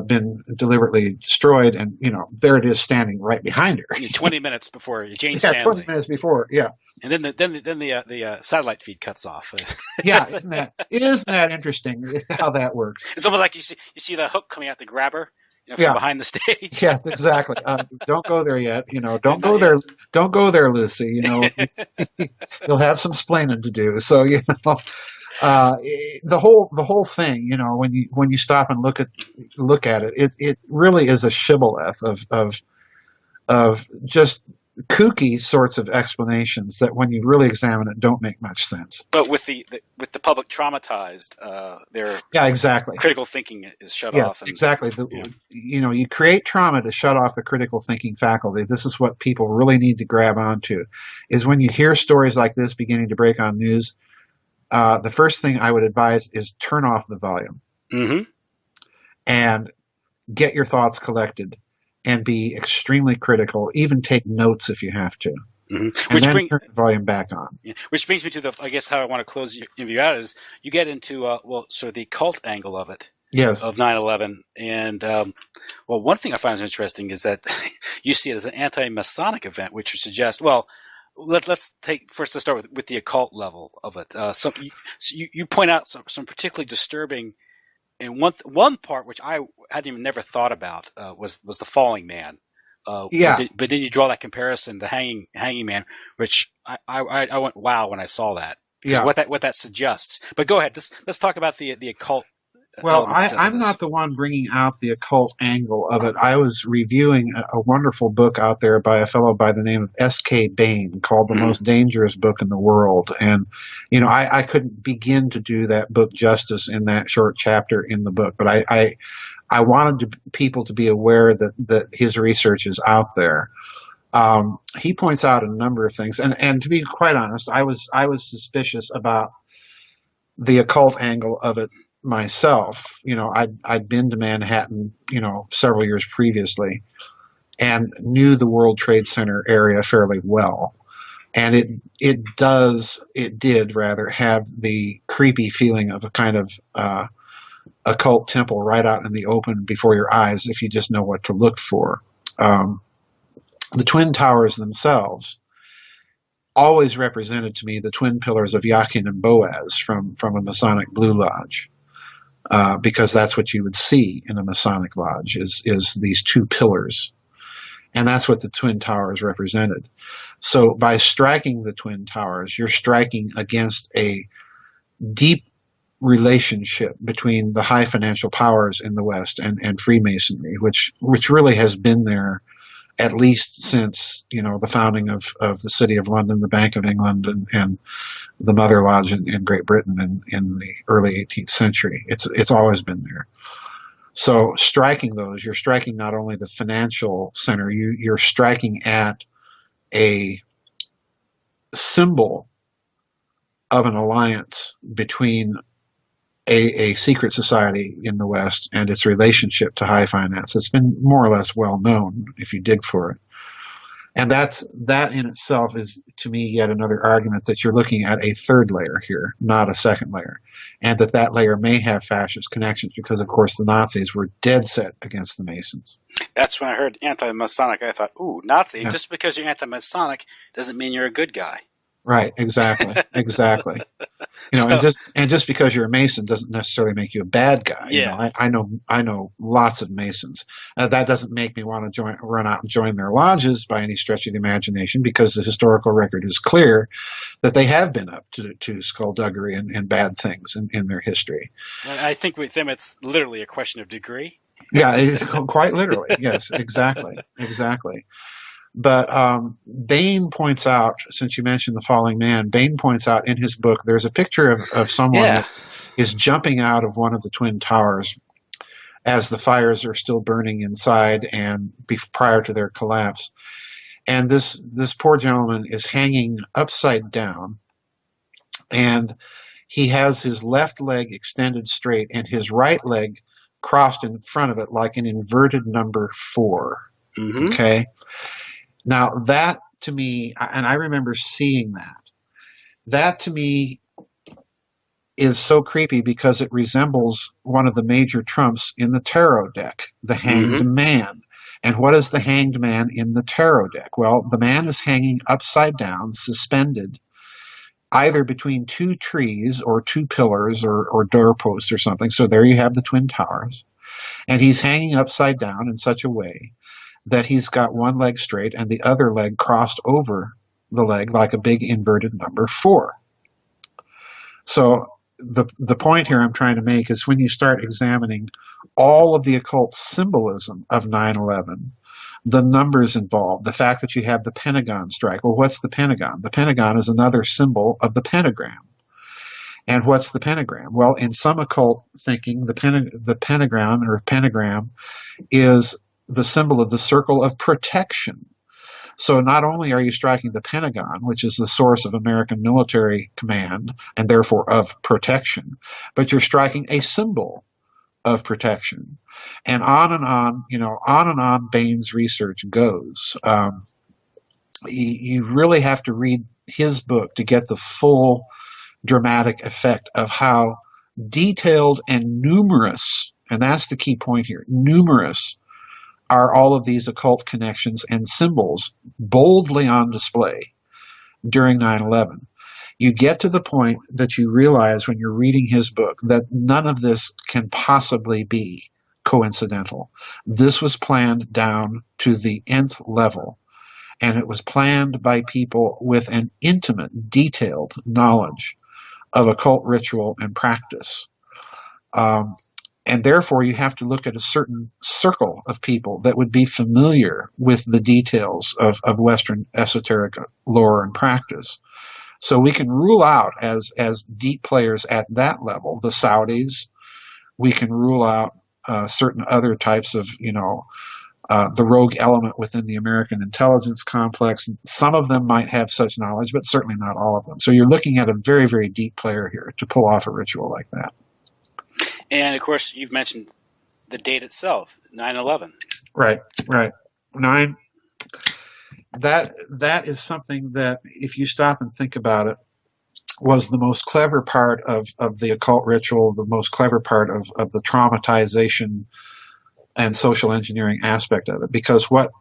been deliberately destroyed, and there it is standing right behind her. 20 minutes before Jane Stanley. 20 minutes before, yeah. And then the satellite feed cuts off. Yeah, isn't that interesting how that works? It's almost like you see the hook coming out to grab her from behind the stage. Yes, exactly. Don't go there yet. Don't go there. Don't go there, Lucy. You'll have some splaining to do. So the whole thing, when you stop and look at it, it really is a shibboleth of just kooky sorts of explanations that, when you really examine it, don't make much sense. But with the public traumatized, their exactly critical thinking is shut off. Exactly. You create trauma to shut off the critical thinking faculty. This is what people really need to grab onto, is when you hear stories like this beginning to break on news. The first thing I would advise is turn off the volume, and get your thoughts collected, and be extremely critical. Even take notes if you have to, and then turn the volume back on. Yeah. Which brings me to I guess how I want to close your interview out is you get into sort of the cult angle of it. Yes. Of 9/11, and one thing I find interesting is that you see it as an anti-Masonic event, which would suggest Let's start with the occult level of it. So you point out some particularly disturbing, and one part which I hadn't even never thought about was the falling man. But then you draw that comparison, the hanging man, which I went wow when I saw that. Yeah. What that suggests. But go ahead. Let's talk about the occult. Well, I'm not the one bringing out the occult angle of it. I was reviewing a wonderful book out there by a fellow by the name of S.K. Bain called The Most Dangerous Book in the World. And, I couldn't begin to do that book justice in that short chapter in the book. But I wanted people to be aware that his research is out there. He points out a number of things. And to be quite honest, I was suspicious about the occult angle of it myself. I'd been to Manhattan, several years previously, and knew the World Trade Center area fairly well. And it did have the creepy feeling of a kind of occult temple right out in the open before your eyes, if you just know what to look for. The Twin Towers themselves always represented to me the twin pillars of Jachin and Boaz from a Masonic Blue Lodge. Because that's what you would see in a Masonic lodge is these two pillars. And that's what the Twin Towers represented. So by striking the Twin Towers, you're striking against a deep relationship between the high financial powers in the West and Freemasonry, which really has been there at least since, the founding of the City of London, the Bank of England, and the Mother Lodge in Great Britain in the early 18th century. It's always been there. So striking those, you're striking not only the financial center, you're striking at a symbol of an alliance between a secret society in the West and its relationship to high finance. It's been more or less well known if you dig for it. And that in itself is, to me, yet another argument that you're looking at a third layer here, not a second layer, and that layer may have fascist connections because, of course, the Nazis were dead set against the Masons. That's when I heard anti-Masonic. I thought, ooh, Nazi. Yeah. Just because you're anti-Masonic doesn't mean you're a good guy. Right, exactly. You know, and just because you're a Mason doesn't necessarily make you a bad guy. Yeah. You know, I know lots of Masons. That doesn't make me want to run out and join their lodges by any stretch of the imagination, because the historical record is clear that they have been up to skullduggery and bad things in their history. I think with them it's literally a question of degree. Yeah, it's quite literally. Yes, exactly. But Bain points out, since you mentioned The Falling Man, Bain points out in his book there's a picture of someone that is jumping out of one of the Twin Towers as the fires are still burning inside and prior to their collapse. And this poor gentleman is hanging upside down, and he has his left leg extended straight and his right leg crossed in front of it like an inverted number 4. Mm-hmm. Okay? Now, that to me, and I remember seeing that to me is so creepy because it resembles one of the major trumps in the tarot deck, the Hanged Man. And what is the Hanged Man in the tarot deck? Well, the man is hanging upside down, suspended, either between 2 trees or 2 pillars or doorposts or something. So there you have the Twin Towers. And he's hanging upside down in such a way that he's got one leg straight and the other leg crossed over the leg like a big inverted number 4. So the point here I'm trying to make is when you start examining all of the occult symbolism of 9/11, the numbers involved, the fact that you have the Pentagon strike. Well, what's the Pentagon? The Pentagon is another symbol of the pentagram. And what's the pentagram? Well, in some occult thinking, the pentagram is the symbol of the circle of protection. So not only are you striking the Pentagon, which is the source of American military command and therefore of protection, but you're striking a symbol of protection. And on, on and on Bain's research goes. You really have to read his book to get the full dramatic effect of how detailed and numerous, and that's the key point here, numerous are all of these occult connections and symbols boldly on display during 9/11. You get to the point that you realize when you're reading his book that none of this can possibly be coincidental. This was planned down to the nth level, and it was planned by people with an intimate, detailed knowledge of occult ritual and practice. And therefore, you have to look at a certain circle of people that would be familiar with the details of Western esoteric lore and practice. So we can rule out as deep players at that level, the Saudis. We can rule out certain other types of, the rogue element within the American intelligence complex. Some of them might have such knowledge, but certainly not all of them. So you're looking at a very, very deep player here to pull off a ritual like that. And, of course, you've mentioned the date itself, 9/11. Right. 9. That is something that, if you stop and think about it, was the most clever part of the occult ritual, the most clever part of the traumatization and social engineering aspect of it. Because what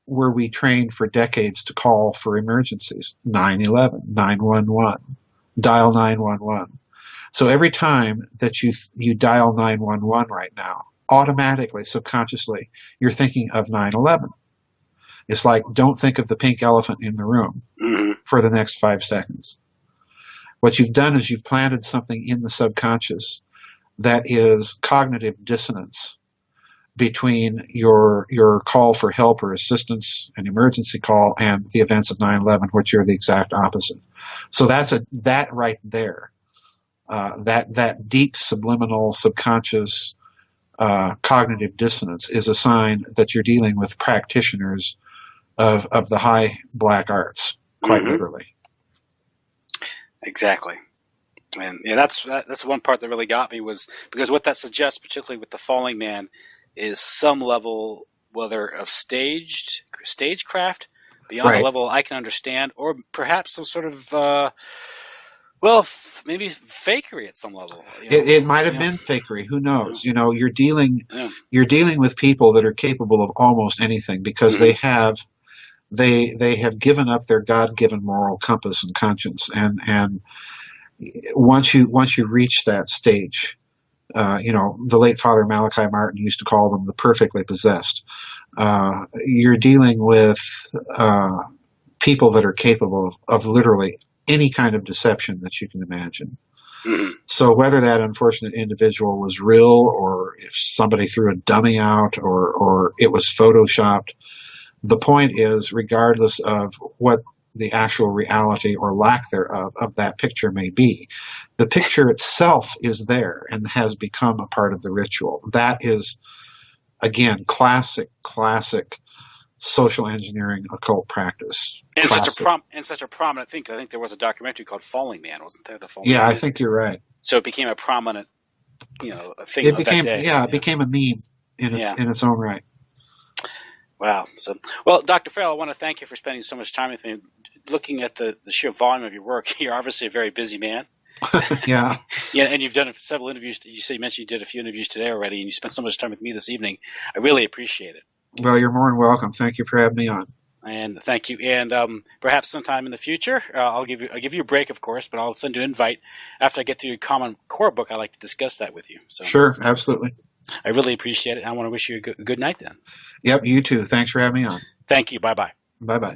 were we trained for decades to call for emergencies? 911, 911, dial 911. So every time that you dial 911 right now, automatically, subconsciously, you're thinking of 9/11. It's like, don't think of the pink elephant in the room for the next 5 seconds. What you've done is you've planted something in the subconscious that is cognitive dissonance between your call for help or assistance, an emergency call, and the events of 9/11, which are the exact opposite. So that right there. That deep subliminal subconscious cognitive dissonance is a sign that you're dealing with practitioners of the high black arts, quite literally. Exactly. And yeah, that's one part that really got me, was because what that suggests, particularly with the falling man, is some level, whether of stagecraft beyond Right. the level I can understand, or perhaps some sort of maybe fakery at some level. It might have Yeah. been fakery. Who Yeah. knows? You're dealing Yeah. with people that are capable of almost anything because Mm-hmm. they have given up their God-given moral compass and conscience, and once you reach that stage, the late Father Malachi Martin used to call them the perfectly possessed. You're dealing with people that are capable of literally any kind of deception that you can imagine. Mm-hmm. So whether that unfortunate individual was real, or if somebody threw a dummy out, or it was photoshopped, the point is, regardless of what the actual reality or lack thereof of that picture may be, the picture itself is there and has become a part of the ritual. That is, again, classic social engineering occult practice. And Classic. such a prominent thing, 'cause I think there was a documentary called Falling Man, wasn't there? The Falling Yeah, Man. I think you're right. So it became a prominent, a thing It of became, that day. it became a meme in its own right. Wow. So, well, Dr. Farrell, I want to thank you for spending so much time with me. Looking at the sheer volume of your work, you're obviously a very busy man. Yeah. Yeah, and you've done several interviews. You mentioned you did a few interviews today already, and you spent so much time with me this evening. I really appreciate it. Well, you're more than welcome. Thank you for having me on. And thank you. And perhaps sometime in the future, I'll give you a break, of course, but I'll send you an invite after I get through your Common Core book. I'd like to discuss that with you. So Sure, absolutely. I really appreciate it. I want to wish you a good night then. Yep, you too. Thanks for having me on. Thank you. Bye-bye. Bye-bye.